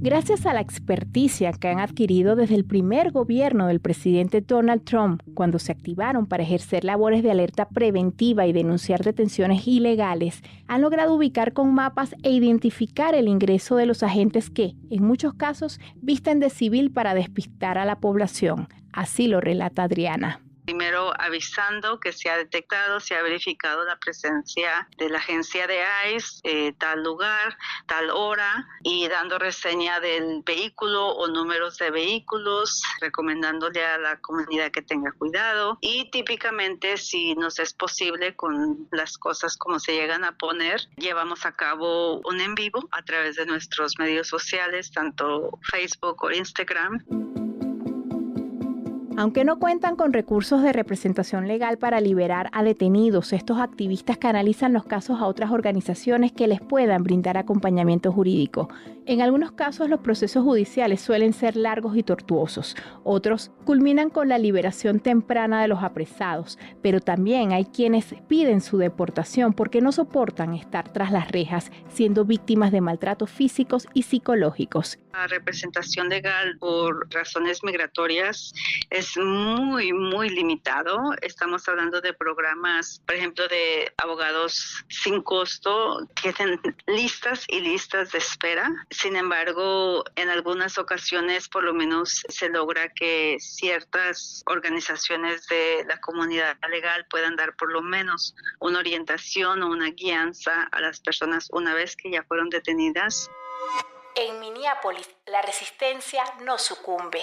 Gracias a la experticia que han adquirido desde el primer gobierno del presidente Donald Trump, cuando se activaron para ejercer labores de alerta preventiva y denunciar detenciones ilegales, han logrado ubicar con mapas e identificar el ingreso de los agentes que, en muchos casos, visten de civil para despistar a la población. Así lo relata Adriana. Primero avisando que se ha detectado, se ha verificado la presencia de la agencia de ICE, tal lugar, tal hora, y dando reseña del vehículo o números de vehículos, recomendándole a la comunidad que tenga cuidado. Y típicamente, si nos es posible con las cosas como se llegan a poner, llevamos a cabo un en vivo a través de nuestros medios sociales, tanto Facebook o Instagram. Aunque no cuentan con recursos de representación legal para liberar a detenidos, estos activistas canalizan los casos a otras organizaciones que les puedan brindar acompañamiento jurídico. En algunos casos, los procesos judiciales suelen ser largos y tortuosos. Otros culminan con la liberación temprana de los apresados, pero también hay quienes piden su deportación porque no soportan estar tras las rejas, siendo víctimas de maltratos físicos y psicológicos. La representación legal por razones migratorias es muy limitado. Estamos hablando de programas, por ejemplo, de abogados sin costo, tienen listas y listas de espera. Sin embargo, en algunas ocasiones por lo menos se logra que ciertas organizaciones de la comunidad legal puedan dar por lo menos una orientación o una guianza a las personas una vez que ya fueron detenidas. En Minneapolis, la resistencia no sucumbe.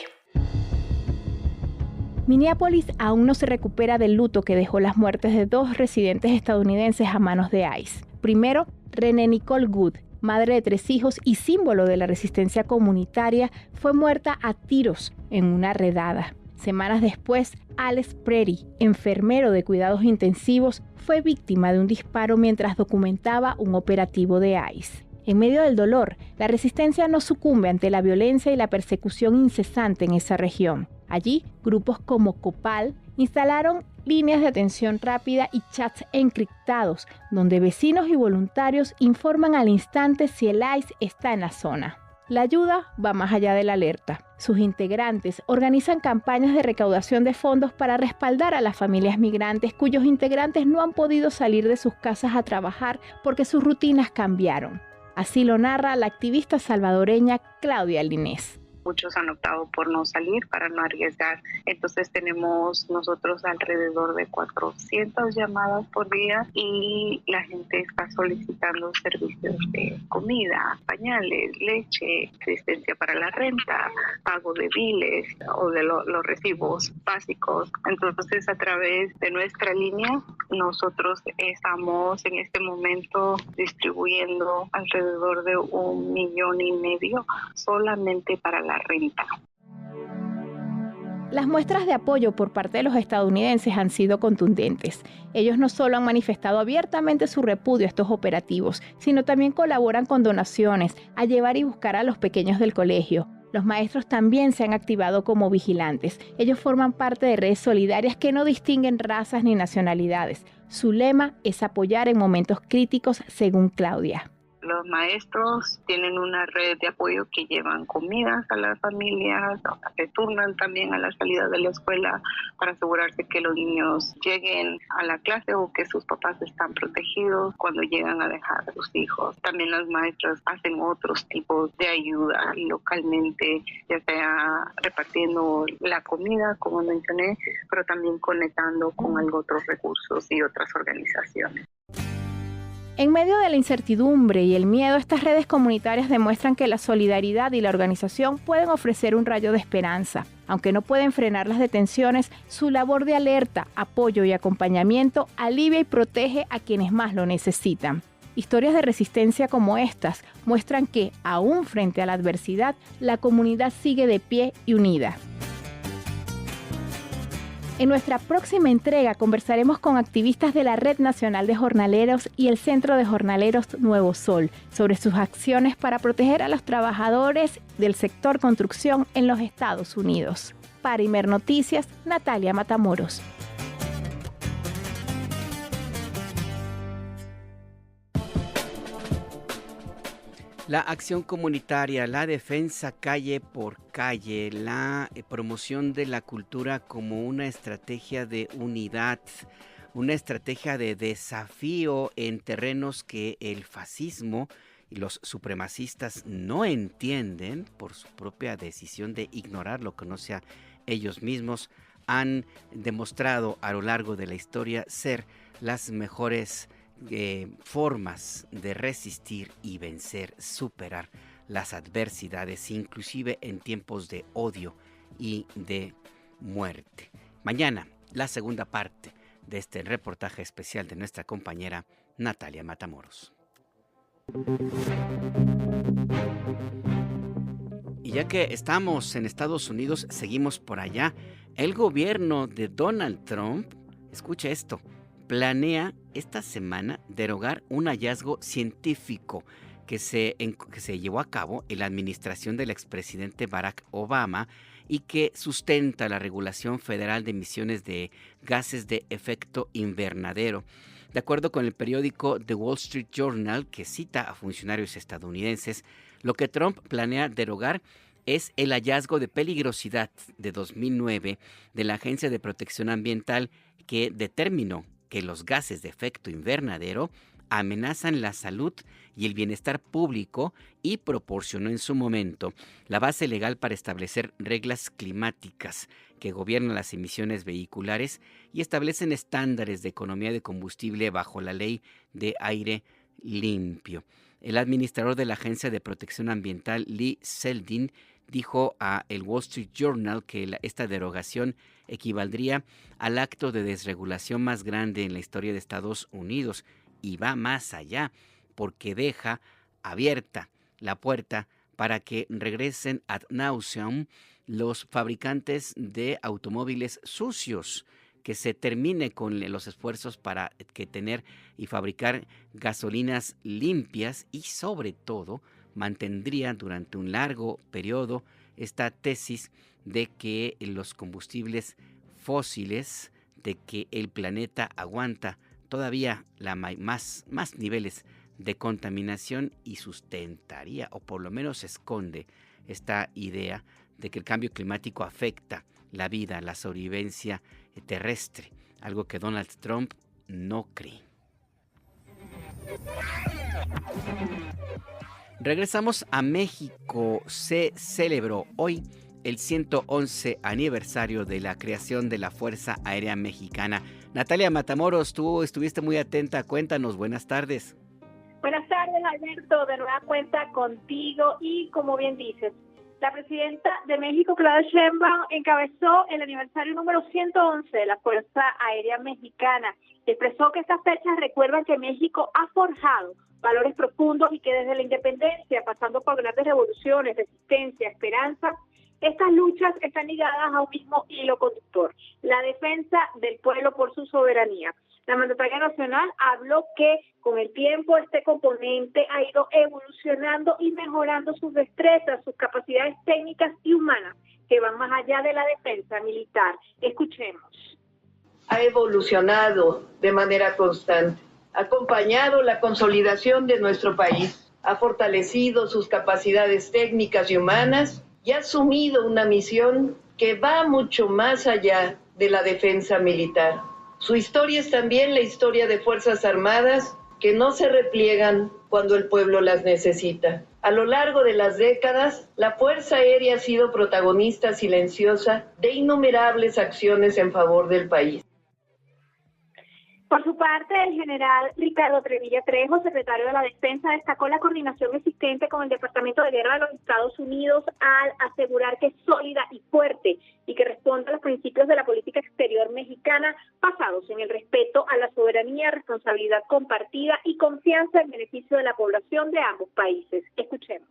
Minneapolis aún no se recupera del luto que dejó las muertes de 2 residentes estadounidenses a manos de ICE. Primero, Renee Nicole Good, madre de 3 hijos y símbolo de la resistencia comunitaria, fue muerta a tiros en una redada. Semanas después, Alex Prairie, enfermero de cuidados intensivos, fue víctima de un disparo mientras documentaba un operativo de ICE. En medio del dolor, la resistencia no sucumbe ante la violencia y la persecución incesante en esa región. Allí, grupos como Copal instalaron líneas de atención rápida y chats encriptados, donde vecinos y voluntarios informan al instante si el ICE está en la zona. La ayuda va más allá de la alerta. Sus integrantes organizan campañas de recaudación de fondos para respaldar a las familias migrantes cuyos integrantes no han podido salir de sus casas a trabajar porque sus rutinas cambiaron. Así lo narra la activista salvadoreña Claudia Linés. Muchos han optado por no salir para no arriesgar. Entonces tenemos nosotros alrededor de 400 llamadas por día y la gente está solicitando servicios de comida, pañales, leche, asistencia para la renta, pago de biles o de los recibos básicos. Entonces a través de nuestra línea nosotros estamos en este momento distribuyendo alrededor de 1,5 millones solamente para la renta. Las muestras de apoyo por parte de los estadounidenses han sido contundentes. Ellos no solo han manifestado abiertamente su repudio a estos operativos, sino también colaboran con donaciones a llevar y buscar a los pequeños del colegio. Los maestros también se han activado como vigilantes. Ellos forman parte de redes solidarias que no distinguen razas ni nacionalidades. Su lema es apoyar en momentos críticos, según Claudia. Los maestros tienen una red de apoyo que llevan comidas a las familias, se turnan también a la salida de la escuela para asegurarse que los niños lleguen a la clase o que sus papás están protegidos cuando llegan a dejar a sus hijos. También los maestros hacen otros tipos de ayuda localmente, ya sea repartiendo la comida, como mencioné, pero también conectando con otros recursos y otras organizaciones. En medio de la incertidumbre y el miedo, estas redes comunitarias demuestran que la solidaridad y la organización pueden ofrecer un rayo de esperanza. Aunque no pueden frenar las detenciones, su labor de alerta, apoyo y acompañamiento alivia y protege a quienes más lo necesitan. Historias de resistencia como estas muestran que, aún frente a la adversidad, la comunidad sigue de pie y unida. En nuestra próxima entrega conversaremos con activistas de la Red Nacional de Jornaleros y el Centro de Jornaleros Nuevo Sol sobre sus acciones para proteger a los trabajadores del sector construcción en los Estados Unidos. Para Imer Noticias, Natalia Matamoros. La acción comunitaria, la defensa calle por calle, la promoción de la cultura como una estrategia de unidad, una estrategia de desafío en terrenos que el fascismo y los supremacistas no entienden por su propia decisión de ignorar lo que no sea ellos mismos, han demostrado a lo largo de la historia ser las mejores formas de resistir y vencer, superar las adversidades, inclusive en tiempos de odio y de muerte. Mañana, la segunda parte de este reportaje especial de nuestra compañera Natalia Matamoros. Y ya que estamos en Estados Unidos, seguimos por allá. El gobierno de Donald Trump, escucha esto, planea esta semana derogar un hallazgo científico que se llevó a cabo en la administración del expresidente Barack Obama y que sustenta la regulación federal de emisiones de gases de efecto invernadero. De acuerdo con el periódico The Wall Street Journal, que cita a funcionarios estadounidenses, lo que Trump planea derogar es el hallazgo de peligrosidad de 2009 de la Agencia de Protección Ambiental, que determinó que los gases de efecto invernadero amenazan la salud y el bienestar público y proporcionó en su momento la base legal para establecer reglas climáticas que gobiernan las emisiones vehiculares y establecen estándares de economía de combustible bajo la ley de aire limpio. El administrador de la Agencia de Protección Ambiental, Lee Zeldin, dijo a el Wall Street Journal que esta derogación equivaldría al acto de desregulación más grande en la historia de Estados Unidos y va más allá porque deja abierta la puerta para que regresen ad nauseam los fabricantes de automóviles sucios, que se termine con los esfuerzos para que tener y fabricar gasolinas limpias y sobre todo mantendría durante un largo periodo esta tesis de que los combustibles fósiles, de que el planeta aguanta todavía más niveles de contaminación y sustentaría, o por lo menos esconde esta idea de que el cambio climático afecta la vida, la sobrevivencia terrestre, algo que Donald Trump no cree. Regresamos a México. Se celebró hoy el 111 aniversario de la creación de la Fuerza Aérea Mexicana. Natalia Matamoros, tú estuviste muy atenta. Cuéntanos, buenas tardes. Buenas tardes, Alberto. De nueva cuenta contigo y, como bien dices, la presidenta de México, Claudia Sheinbaum, encabezó el aniversario número 111 de la Fuerza Aérea Mexicana. Expresó que estas fechas recuerdan que México ha forjado valores profundos y que desde la independencia, pasando por grandes revoluciones, resistencia, esperanza, Estas luchas están ligadas a un mismo hilo conductor, la defensa del pueblo por su soberanía. La mandataria nacional habló que con el tiempo este componente ha ido evolucionando y mejorando sus destrezas, sus capacidades técnicas y humanas, que van más allá de la defensa militar. Escuchemos. Ha evolucionado de manera constante, ha acompañado la consolidación de nuestro país, ha fortalecido sus capacidades técnicas y humanas y ha asumido una misión que va mucho más allá de la defensa militar. Su historia es también la historia de Fuerzas Armadas que no se repliegan cuando el pueblo las necesita. A lo largo de las décadas, la Fuerza Aérea ha sido protagonista silenciosa de innumerables acciones en favor del país. Por su parte, el general Ricardo Trevilla Trejo, secretario de la Defensa, destacó la coordinación existente con el Departamento de Guerra de los Estados Unidos al asegurar que es sólida y fuerte y que responde a los principios de la política exterior mexicana basados en el respeto a la soberanía, responsabilidad compartida y confianza en beneficio de la población de ambos países. Escuchemos.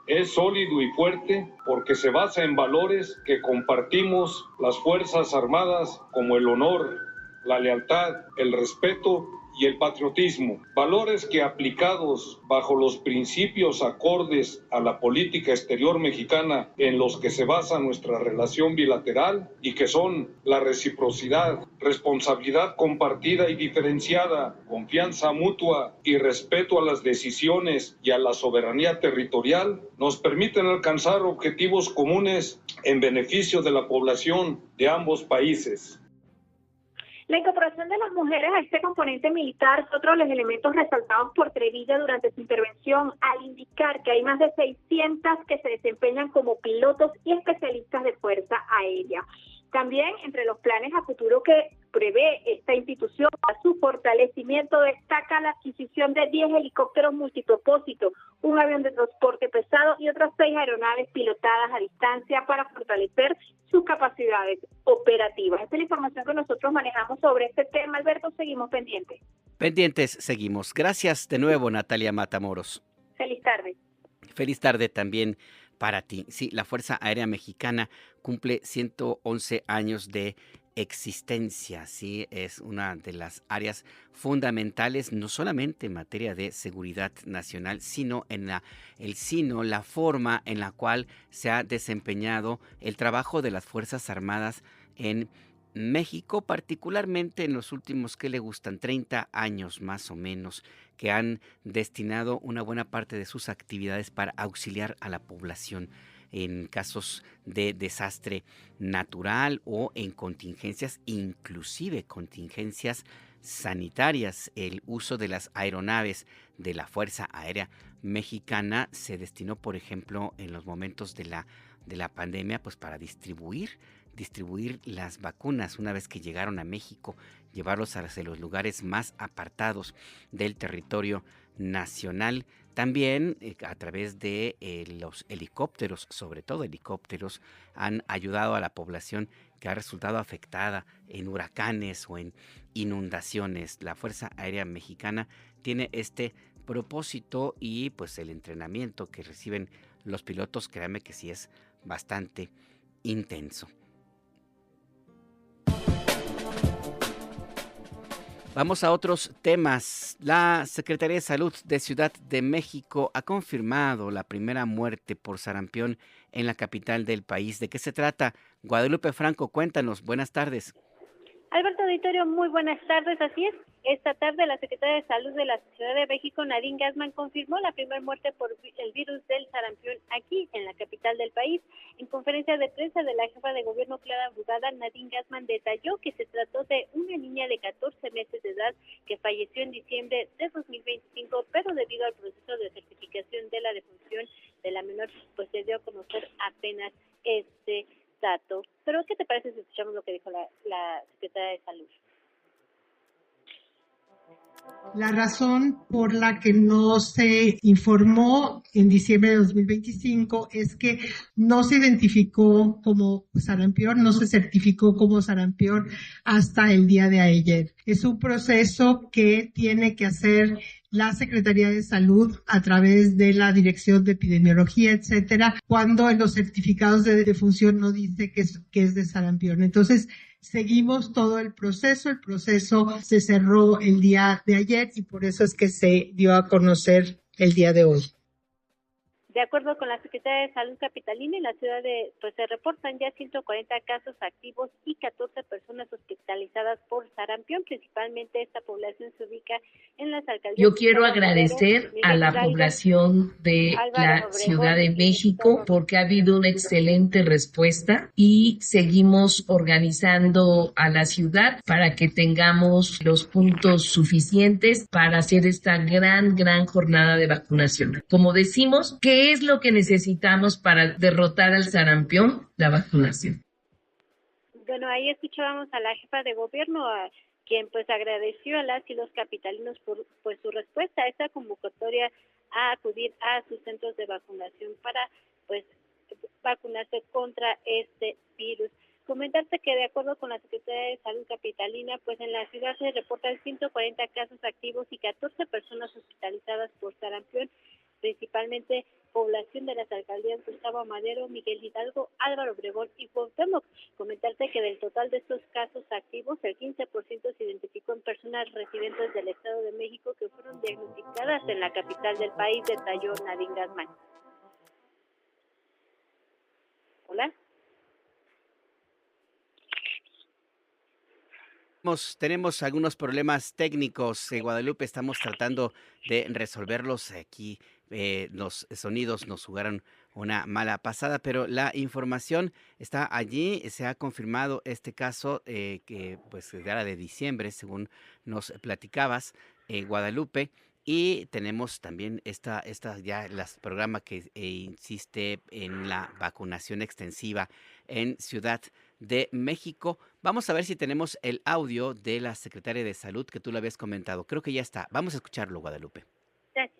Es sólido y fuerte porque se basa en valores que compartimos las Fuerzas Armadas, como el honor, la lealtad, el respeto y el patriotismo, valores que aplicados bajo los principios acordes a la política exterior mexicana en los que se basa nuestra relación bilateral y que son la reciprocidad, responsabilidad compartida y diferenciada, confianza mutua y respeto a las decisiones y a la soberanía territorial, nos permiten alcanzar objetivos comunes en beneficio de la población de ambos países. La incorporación de las mujeres a este componente militar es otro de los elementos resaltados por Trevilla durante su intervención, al indicar que hay más de 600 que se desempeñan como pilotos y especialistas de Fuerza Aérea. También, entre los planes a futuro que prevé esta institución para su fortalecimiento, destaca la adquisición de 10 helicópteros multipropósito, un avión de transporte pesado y otras 6 aeronaves pilotadas a distancia para fortalecer sus capacidades operativas. Esta es la información que nosotros manejamos sobre este tema. Alberto, seguimos pendientes. Pendientes, seguimos. Gracias de nuevo, Natalia Matamoros. Feliz tarde. Feliz tarde también para ti. Sí, la Fuerza Aérea Mexicana cumple 111 años de existencia. Sí, es una de las áreas fundamentales, no solamente en materia de seguridad nacional, sino en la forma en la cual se ha desempeñado el trabajo de las Fuerzas Armadas en México, particularmente en los últimos, ¿qué le gustan? 30 años más o menos, que han destinado una buena parte de sus actividades para auxiliar a la población en casos de desastre natural o en contingencias, inclusive contingencias sanitarias. El uso de las aeronaves de la Fuerza Aérea Mexicana se destinó, por ejemplo, en los momentos de la pandemia, pues para distribuir las vacunas una vez que llegaron a México, llevarlos hacia los lugares más apartados del territorio nacional. También a través de los helicópteros, sobre todo helicópteros, han ayudado a la población que ha resultado afectada en huracanes o en inundaciones. La Fuerza Aérea Mexicana tiene este propósito y pues el entrenamiento que reciben los pilotos, créanme que sí es bastante intenso. Vamos a otros temas. La Secretaría de Salud de Ciudad de México ha confirmado la primera muerte por sarampión en la capital del país. ¿De qué se trata? Guadalupe Franco, cuéntanos. Buenas tardes. Alberto Auditorio, muy buenas tardes. Así es, esta tarde la Secretaria de Salud de la Ciudad de México, Nadine Gassman, confirmó la primera muerte por el virus del sarampión aquí en la capital del país. En conferencia de prensa de la jefa de gobierno Clara Brugada, Nadine Gassman detalló que se trató de una niña de 14 meses de edad que falleció en diciembre de 2025, pero debido al proceso de certificación de la defunción de la menor, pues se dio a conocer apenas este dato. Pero ¿qué te parece si escuchamos lo que dijo la Secretaria de Salud? La razón por la que no se informó en diciembre de 2025 es que no se identificó como sarampión, no se certificó como sarampión hasta el día de ayer. Es un proceso que tiene que hacer la Secretaría de Salud a través de la Dirección de Epidemiología, etcétera, cuando en los certificados de defunción no dice que es de sarampión. Entonces, seguimos todo el proceso se cerró el día de ayer y por eso es que se dio a conocer el día de hoy. De acuerdo con la Secretaría de Salud capitalina, en la ciudad se reportan ya 140 casos activos y 14 personas hospitalizadas por sarampión. Principalmente esta población se ubica en las alcaldías. Yo quiero agradecer a la población de la Ciudad de México porque ha habido una excelente respuesta y seguimos organizando a la ciudad para que tengamos los puntos suficientes para hacer esta gran jornada de vacunación. Como decimos, ¿qué es lo que necesitamos para derrotar al sarampión? La vacunación. Bueno, ahí escuchábamos a la jefa de gobierno, a quien pues agradeció a las y los capitalinos por pues su respuesta a esta convocatoria a acudir a sus centros de vacunación para pues vacunarse contra este virus. Comentarte que de acuerdo con la Secretaría de Salud capitalina, pues en la ciudad se reportan 140 casos activos y 14 personas hospitalizadas por sarampión, principalmente población de las alcaldías Gustavo Madero, Miguel Hidalgo, Álvaro Obregón y Cuauhtémoc. Comentarte que del total de estos casos activos, el 15% se identificó en personas residentes del Estado de México que fueron diagnosticadas en la capital del país, detalló Nadine Gassman. Hola. Tenemos algunos problemas técnicos, Guadalupe, estamos tratando de resolverlos aquí. Los sonidos nos jugaron una mala pasada, pero la información está allí. Se ha confirmado este caso que pues era de diciembre, según nos platicabas, Guadalupe. Y tenemos también esta ya las programa que insiste en la vacunación extensiva en Ciudad de México. Vamos a ver si tenemos el audio de la secretaria de Salud que tú lo habías comentado. Creo que ya está. Vamos a escucharlo, Guadalupe. Gracias.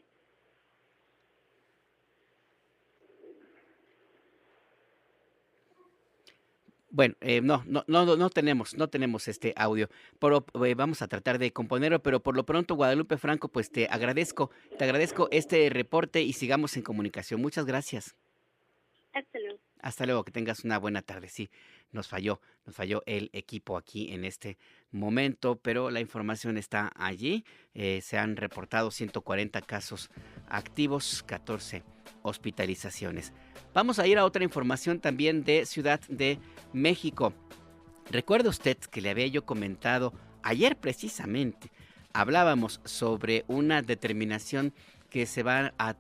Bueno, no tenemos este audio, pero vamos a tratar de componerlo, pero por lo pronto, Guadalupe Franco, pues te agradezco este reporte y sigamos en comunicación. Muchas gracias. Hasta luego. Hasta luego, que tengas una buena tarde. Sí, nos falló el equipo aquí en este momento, pero la información está allí. Se han reportado 140 casos activos, 14 hospitalizaciones. Vamos a ir a otra información también de Ciudad de México. Recuerda usted que le había yo comentado ayer precisamente, hablábamos sobre una determinación que se iba a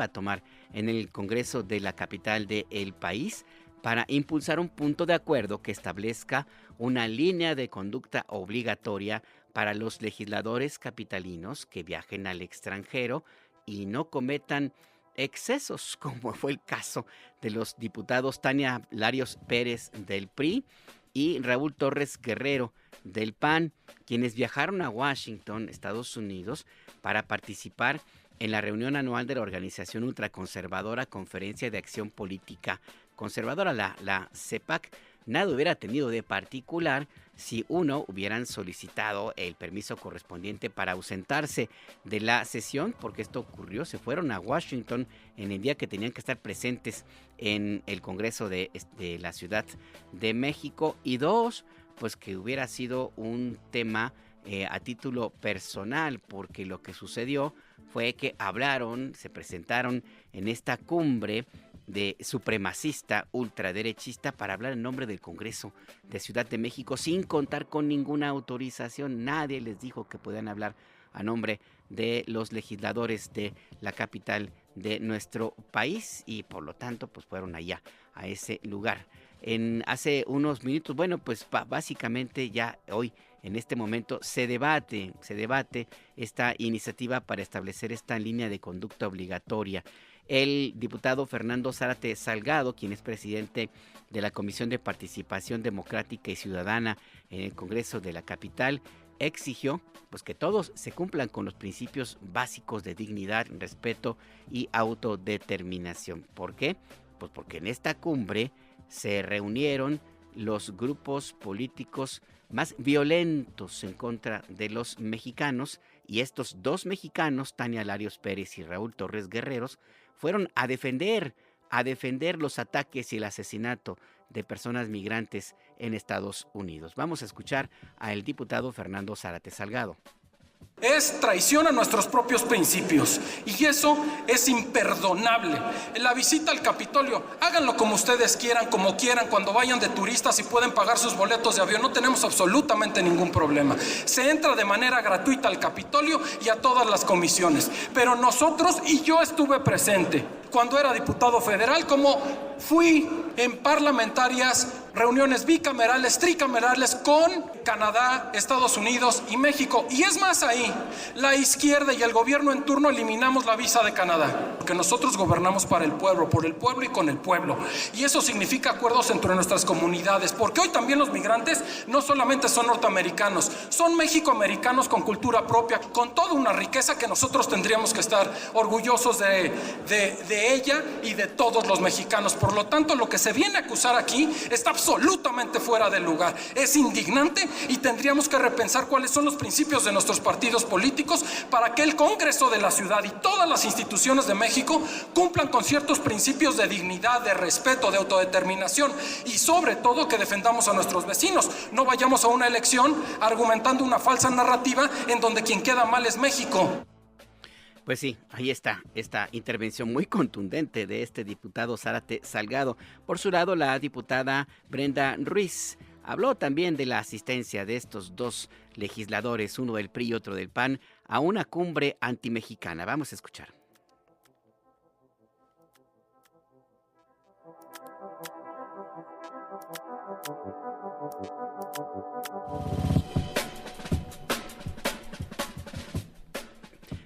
tomar en el Congreso de la capital del país para impulsar un punto de acuerdo que establezca una línea de conducta obligatoria para los legisladores capitalinos que viajen al extranjero y no cometan excesos, como fue el caso de los diputados Tania Larios Pérez del PRI y Raúl Torres Guerrero del PAN, quienes viajaron a Washington, Estados Unidos, para participar en la reunión anual de la organización ultraconservadora Conferencia de Acción Política Conservadora, la CEPAC. Nada hubiera tenido de particular si hubieran solicitado el permiso correspondiente para ausentarse de la sesión, porque esto ocurrió, se fueron a Washington en el día que tenían que estar presentes en el Congreso de la Ciudad de México, y dos, pues que hubiera sido un tema a título personal, porque lo que sucedió fue que se presentaron en esta cumbre de supremacista ultraderechista para hablar en nombre del Congreso de Ciudad de México sin contar con ninguna autorización. Nadie les dijo que podían hablar a nombre de los legisladores de la capital de nuestro país y por lo tanto pues fueron allá a ese lugar. Hace unos minutos, bueno, pues básicamente ya hoy en este momento se debate esta iniciativa para establecer esta línea de conducta obligatoria. El diputado Fernando Zárate Salgado, quien es presidente de la Comisión de Participación Democrática y Ciudadana en el Congreso de la capital, exigió pues que todos se cumplan con los principios básicos de dignidad, respeto y autodeterminación. ¿Por qué? Pues porque en esta cumbre se reunieron los grupos políticos más violentos en contra de los mexicanos, y estos dos mexicanos, Tania Larios Pérez y Raúl Torres Guerreros, fueron a defender los ataques y el asesinato de personas migrantes en Estados Unidos. Vamos a escuchar al diputado Fernando Zárate Salgado. Es traición a nuestros propios principios y eso es imperdonable. En la visita al Capitolio, háganlo como ustedes quieran, como quieran, cuando vayan de turistas y pueden pagar sus boletos de avión, no tenemos absolutamente ningún problema. Se entra de manera gratuita al Capitolio y a todas las comisiones, pero nosotros, y yo estuve presente cuando era diputado federal, como fui en parlamentarias, reuniones bicamerales, tricamerales con Canadá, Estados Unidos y México. Y es más, ahí la izquierda y el gobierno en turno eliminamos la visa de Canadá, porque nosotros gobernamos para el pueblo, por el pueblo y con el pueblo. Y eso significa acuerdos entre nuestras comunidades, porque hoy también los migrantes no solamente son norteamericanos, son mexicoamericanos con cultura propia, con toda una riqueza que nosotros tendríamos que estar orgullosos de ella y de todos los mexicanos. Por lo tanto, lo que se viene a acusar aquí está absolutamente fuera de lugar. Es indignante y tendríamos que repensar cuáles son los principios de nuestros partidos políticos para que el Congreso de la Ciudad y todas las instituciones de México cumplan con ciertos principios de dignidad, de respeto, de autodeterminación y sobre todo que defendamos a nuestros vecinos. No vayamos a una elección argumentando una falsa narrativa en donde quien queda mal es México. Pues sí, ahí está esta intervención muy contundente de este diputado Zárate Salgado. Por su lado, la diputada Brenda Ruiz habló también de la asistencia de estos dos legisladores, uno del PRI y otro del PAN, a una cumbre antimexicana. Vamos a escuchar.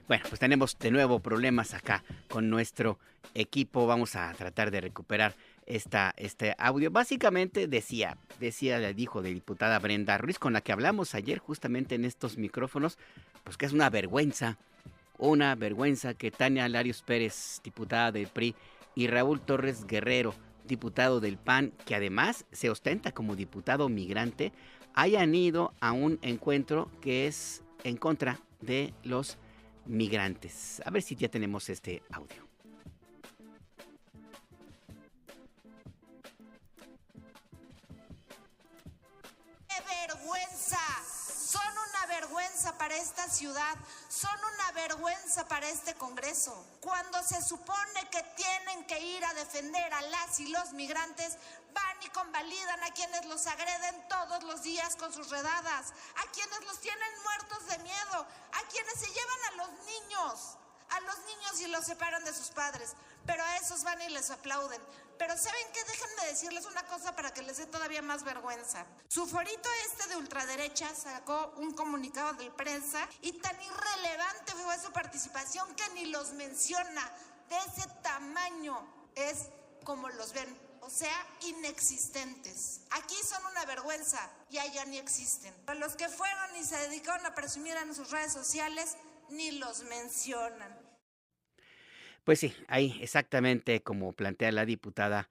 Bueno, pues tenemos de nuevo problemas acá con nuestro equipo. Vamos a tratar de recuperar este audio. Básicamente dijo de diputada Brenda Ruiz, con la que hablamos ayer justamente en estos micrófonos, pues que es una vergüenza que Tania Larios Pérez, diputada del PRI, y Raúl Torres Guerrero, diputado del PAN, que además se ostenta como diputado migrante, hayan ido a un encuentro que es en contra de los migrantes. A ver si ya tenemos este audio. ¡Qué vergüenza! Son una vergüenza para esta ciudad, son una vergüenza para este Congreso. Cuando se supone que tienen que ir a defender a las y los migrantes, van y convalidan a quienes los agreden todos los días con sus redadas, a quienes los tienen muertos de miedo, a quienes se llevan a los niños y los separan de sus padres, pero a esos van y les aplauden. Pero ¿saben qué? Déjenme decirles una cosa para que les dé todavía más vergüenza. Su forito de ultraderecha sacó un comunicado de prensa y tan irrelevante fue su participación que ni los menciona. De ese tamaño es como los ven, o sea, inexistentes. Aquí son una vergüenza y allá ni existen. Para los que fueron y se dedicaron a presumir en sus redes sociales, ni los mencionan. Pues sí, ahí exactamente como plantea la diputada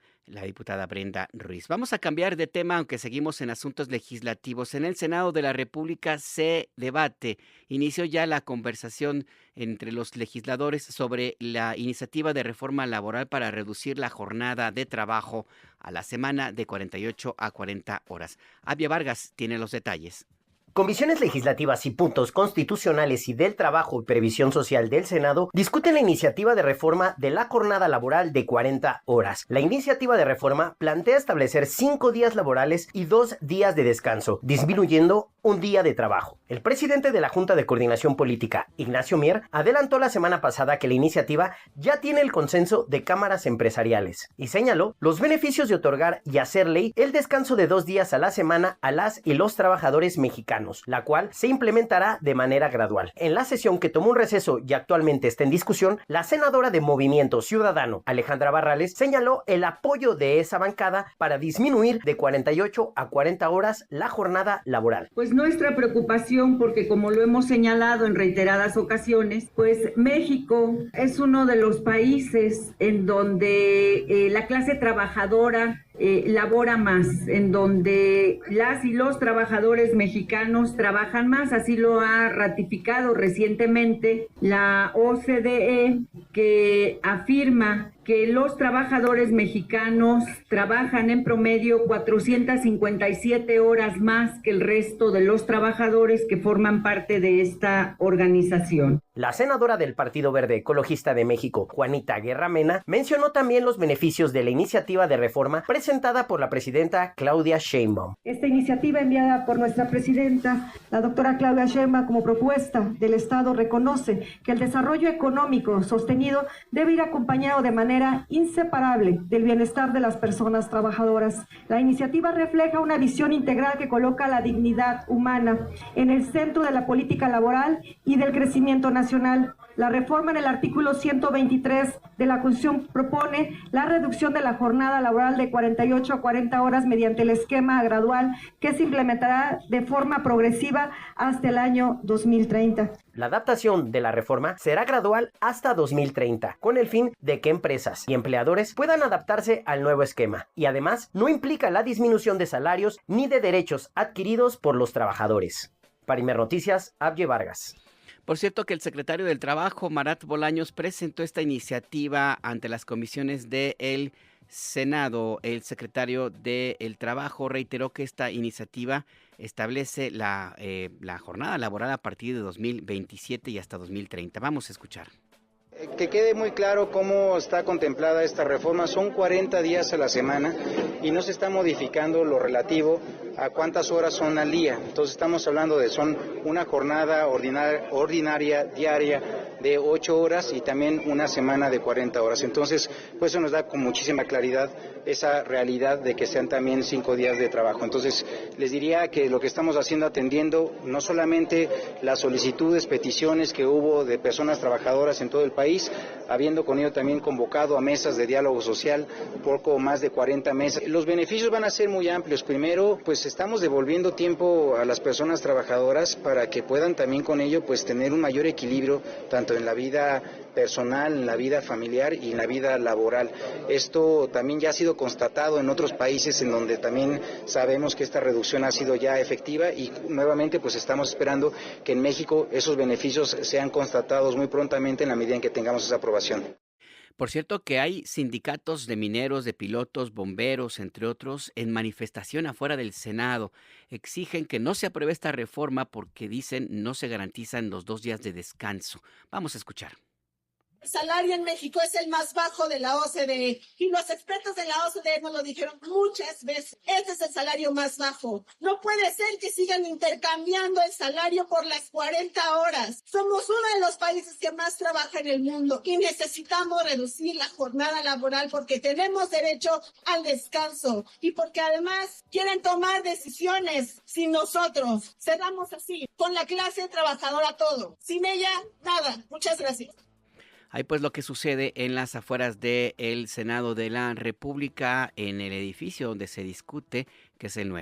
Brenda Ruiz. Vamos a cambiar de tema, aunque seguimos en asuntos legislativos. En el Senado de la República se debate. Inició ya la conversación entre los legisladores sobre la iniciativa de reforma laboral para reducir la jornada de trabajo a la semana de 48 a 40 horas. Avia Vargas tiene los detalles. Comisiones legislativas y puntos constitucionales y del Trabajo y Previsión Social del Senado discuten la iniciativa de reforma de la jornada laboral de 40 horas. La iniciativa de reforma plantea establecer 5 días laborales y 2 días de descanso, disminuyendo un día de trabajo. El presidente de la Junta de Coordinación Política, Ignacio Mier, adelantó la semana pasada que la iniciativa ya tiene el consenso de cámaras empresariales y señaló los beneficios de otorgar y hacer ley el descanso de 2 días a la semana a las y los trabajadores mexicanos, la cual se implementará de manera gradual. En la sesión que tomó un receso y actualmente está en discusión, la senadora de Movimiento Ciudadano, Alejandra Barrales, señaló el apoyo de esa bancada para disminuir de 48 a 40 horas la jornada laboral. Pues nuestra preocupación, porque como lo hemos señalado en reiteradas ocasiones, pues México es uno de los países en donde la clase trabajadora labora más, en donde las y los trabajadores mexicanos trabajan más, así lo ha ratificado recientemente la OCDE, que afirma que los trabajadores mexicanos trabajan en promedio 457 horas más que el resto de los trabajadores que forman parte de esta organización. La senadora del Partido Verde Ecologista de México, Juanita Guerra Mena, mencionó también los beneficios de la iniciativa de reforma presentada por la presidenta Claudia Sheinbaum. Esta iniciativa enviada por nuestra presidenta, la doctora Claudia Sheinbaum, como propuesta del Estado, reconoce que el desarrollo económico sostenido debe ir acompañado de manera inseparable del bienestar de las personas trabajadoras. La iniciativa refleja una visión integral que coloca la dignidad humana en el centro de la política laboral y del crecimiento nacional. La reforma en el artículo 123 de la Constitución propone la reducción de la jornada laboral de 48 a 40 horas mediante el esquema gradual que se implementará de forma progresiva hasta el año 2030. La adaptación de la reforma será gradual hasta 2030, con el fin de que empresas y empleadores puedan adaptarse al nuevo esquema, y además no implica la disminución de salarios ni de derechos adquiridos por los trabajadores. Para Imer Noticias, Abye Vargas. Por cierto que el secretario del Trabajo, Marat Bolaños, presentó esta iniciativa ante las comisiones del Senado. El secretario del Trabajo reiteró que esta iniciativa establece la jornada laboral a partir de 2027 y hasta 2030. Vamos a escuchar. Que quede muy claro cómo está contemplada esta reforma. Son 40 días a la semana y no se está modificando lo relativo a cuántas horas son al día. Entonces estamos hablando de son una jornada ordinaria diaria de 8 horas y también una semana de 40 horas. Entonces, pues eso nos da con muchísima claridad esa realidad de que sean también 5 días de trabajo. Entonces, les diría que lo que estamos haciendo, atendiendo no solamente las solicitudes, peticiones que hubo de personas trabajadoras en todo el país, habiendo con ello también convocado a mesas de diálogo social, poco más de 40 mesas. Los beneficios van a ser muy amplios. Primero, pues estamos devolviendo tiempo a las personas trabajadoras para que puedan también con ello pues tener un mayor equilibrio tanto en la vida personal, en la vida familiar y en la vida laboral. Esto también ya ha sido constatado en otros países en donde también sabemos que esta reducción ha sido ya efectiva y nuevamente pues estamos esperando que en México esos beneficios sean constatados muy prontamente en la medida en que tengamos esa aprobación. Por cierto que hay sindicatos de mineros, de pilotos, bomberos, entre otros, en manifestación afuera del Senado. Exigen que no se apruebe esta reforma porque dicen no se garantizan los 2 días de descanso. Vamos a escuchar. El salario en México es el más bajo de la OCDE y los expertos de la OCDE nos lo dijeron muchas veces. Este es el salario más bajo. No puede ser que sigan intercambiando el salario por las 40 horas. Somos uno de los países que más trabaja en el mundo y necesitamos reducir la jornada laboral porque tenemos derecho al descanso y porque además quieren tomar decisiones sin nosotros. Cerramos así, con la clase trabajadora todo. Sin ella, nada. Muchas gracias. Ahí pues lo que sucede en las afueras del Senado de la República, en el edificio donde se discute, que es en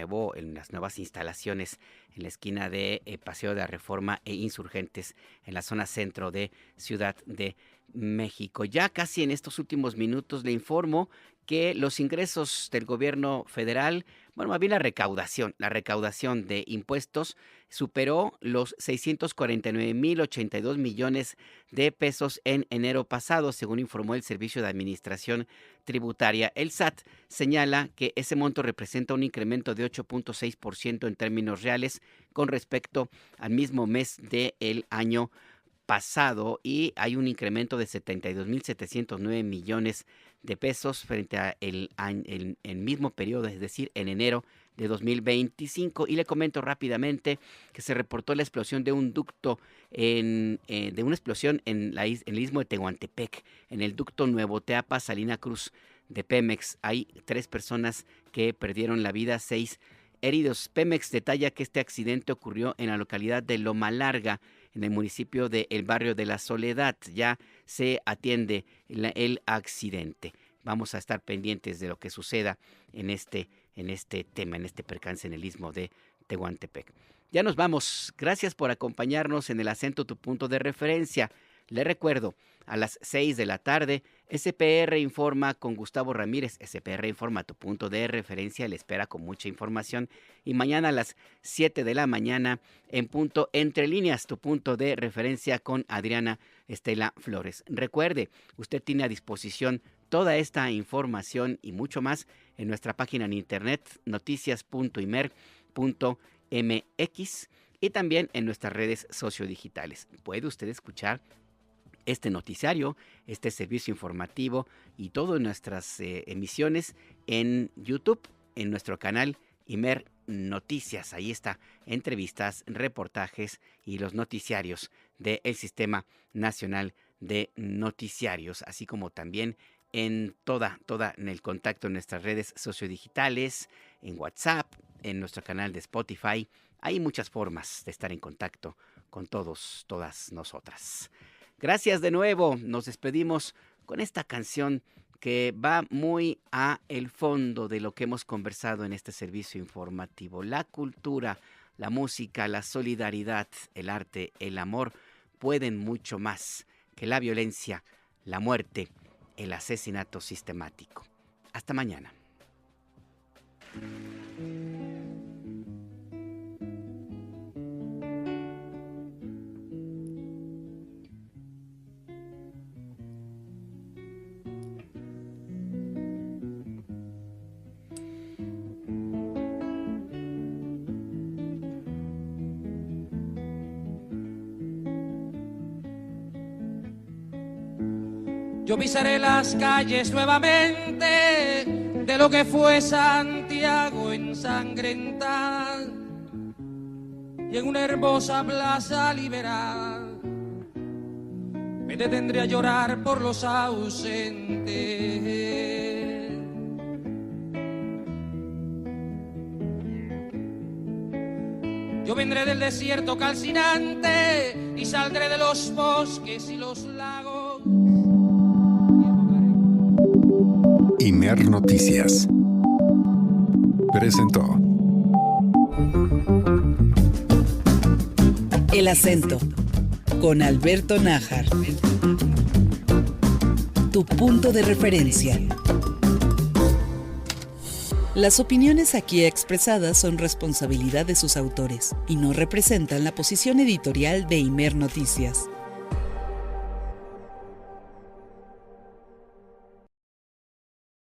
las nuevas instalaciones en la esquina de Paseo de la Reforma e Insurgentes, en la zona centro de Ciudad de México. Ya casi en estos últimos minutos le informo que los ingresos del gobierno federal, más bien la recaudación de impuestos superó los 649,082 millones de pesos en enero pasado, según informó el Servicio de Administración Tributaria. El SAT señala que ese monto representa un incremento de 8.6% en términos reales con respecto al mismo mes del año pasado y hay un incremento de 72,709 millones de pesos frente a el mismo periodo, es decir, en enero de 2025. Y le comento rápidamente que se reportó la explosión de un ducto en el istmo de Tehuantepec, en el ducto Nuevo Teapa-Salina Cruz de Pemex. Hay 3 personas que perdieron la vida, 6 heridos. Pemex detalla que este accidente ocurrió en la localidad de Loma Larga, en el municipio de El Barrio de la Soledad. Ya se atiende el accidente. Vamos a estar pendientes de lo que suceda en este tema, en este percance en el istmo de Tehuantepec. Ya nos vamos. Gracias por acompañarnos en El Acento, tu punto de referencia. Le recuerdo, a las 6 de la tarde, SPR Informa con Gustavo Ramírez. SPR Informa, tu punto de referencia, le espera con mucha información. Y mañana a las 7 de la mañana, en punto Entre Líneas, tu punto de referencia con Adriana Estela Flores. Recuerde, usted tiene a disposición toda esta información y mucho más en nuestra página en internet, noticias.imer.mx, y también en nuestras redes sociodigitales. Puede usted escuchar este noticiario, este servicio informativo y todas nuestras emisiones en YouTube, en nuestro canal Imer Noticias. Ahí está, entrevistas, reportajes y los noticiarios del Sistema Nacional de Noticiarios, así como también en en el contacto en nuestras redes sociodigitales, en WhatsApp, en nuestro canal de Spotify. Hay muchas formas de estar en contacto con todas nosotras. Gracias de nuevo. Nos despedimos con esta canción que va muy a el fondo de lo que hemos conversado en este servicio informativo. La cultura, la música, la solidaridad, el arte, el amor pueden mucho más que la violencia, la muerte, el asesinato sistemático. Hasta mañana. Yo pisaré las calles nuevamente de lo que fue Santiago ensangrentada, y en una hermosa plaza liberal me detendré a llorar por los ausentes. Yo vendré del desierto calcinante y saldré de los bosques y los lagos. Imer Noticias presentó El Acento con Alberto Nájar, tu punto de referencia. Las opiniones aquí expresadas son responsabilidad de sus autores y no representan la posición editorial de Imer Noticias.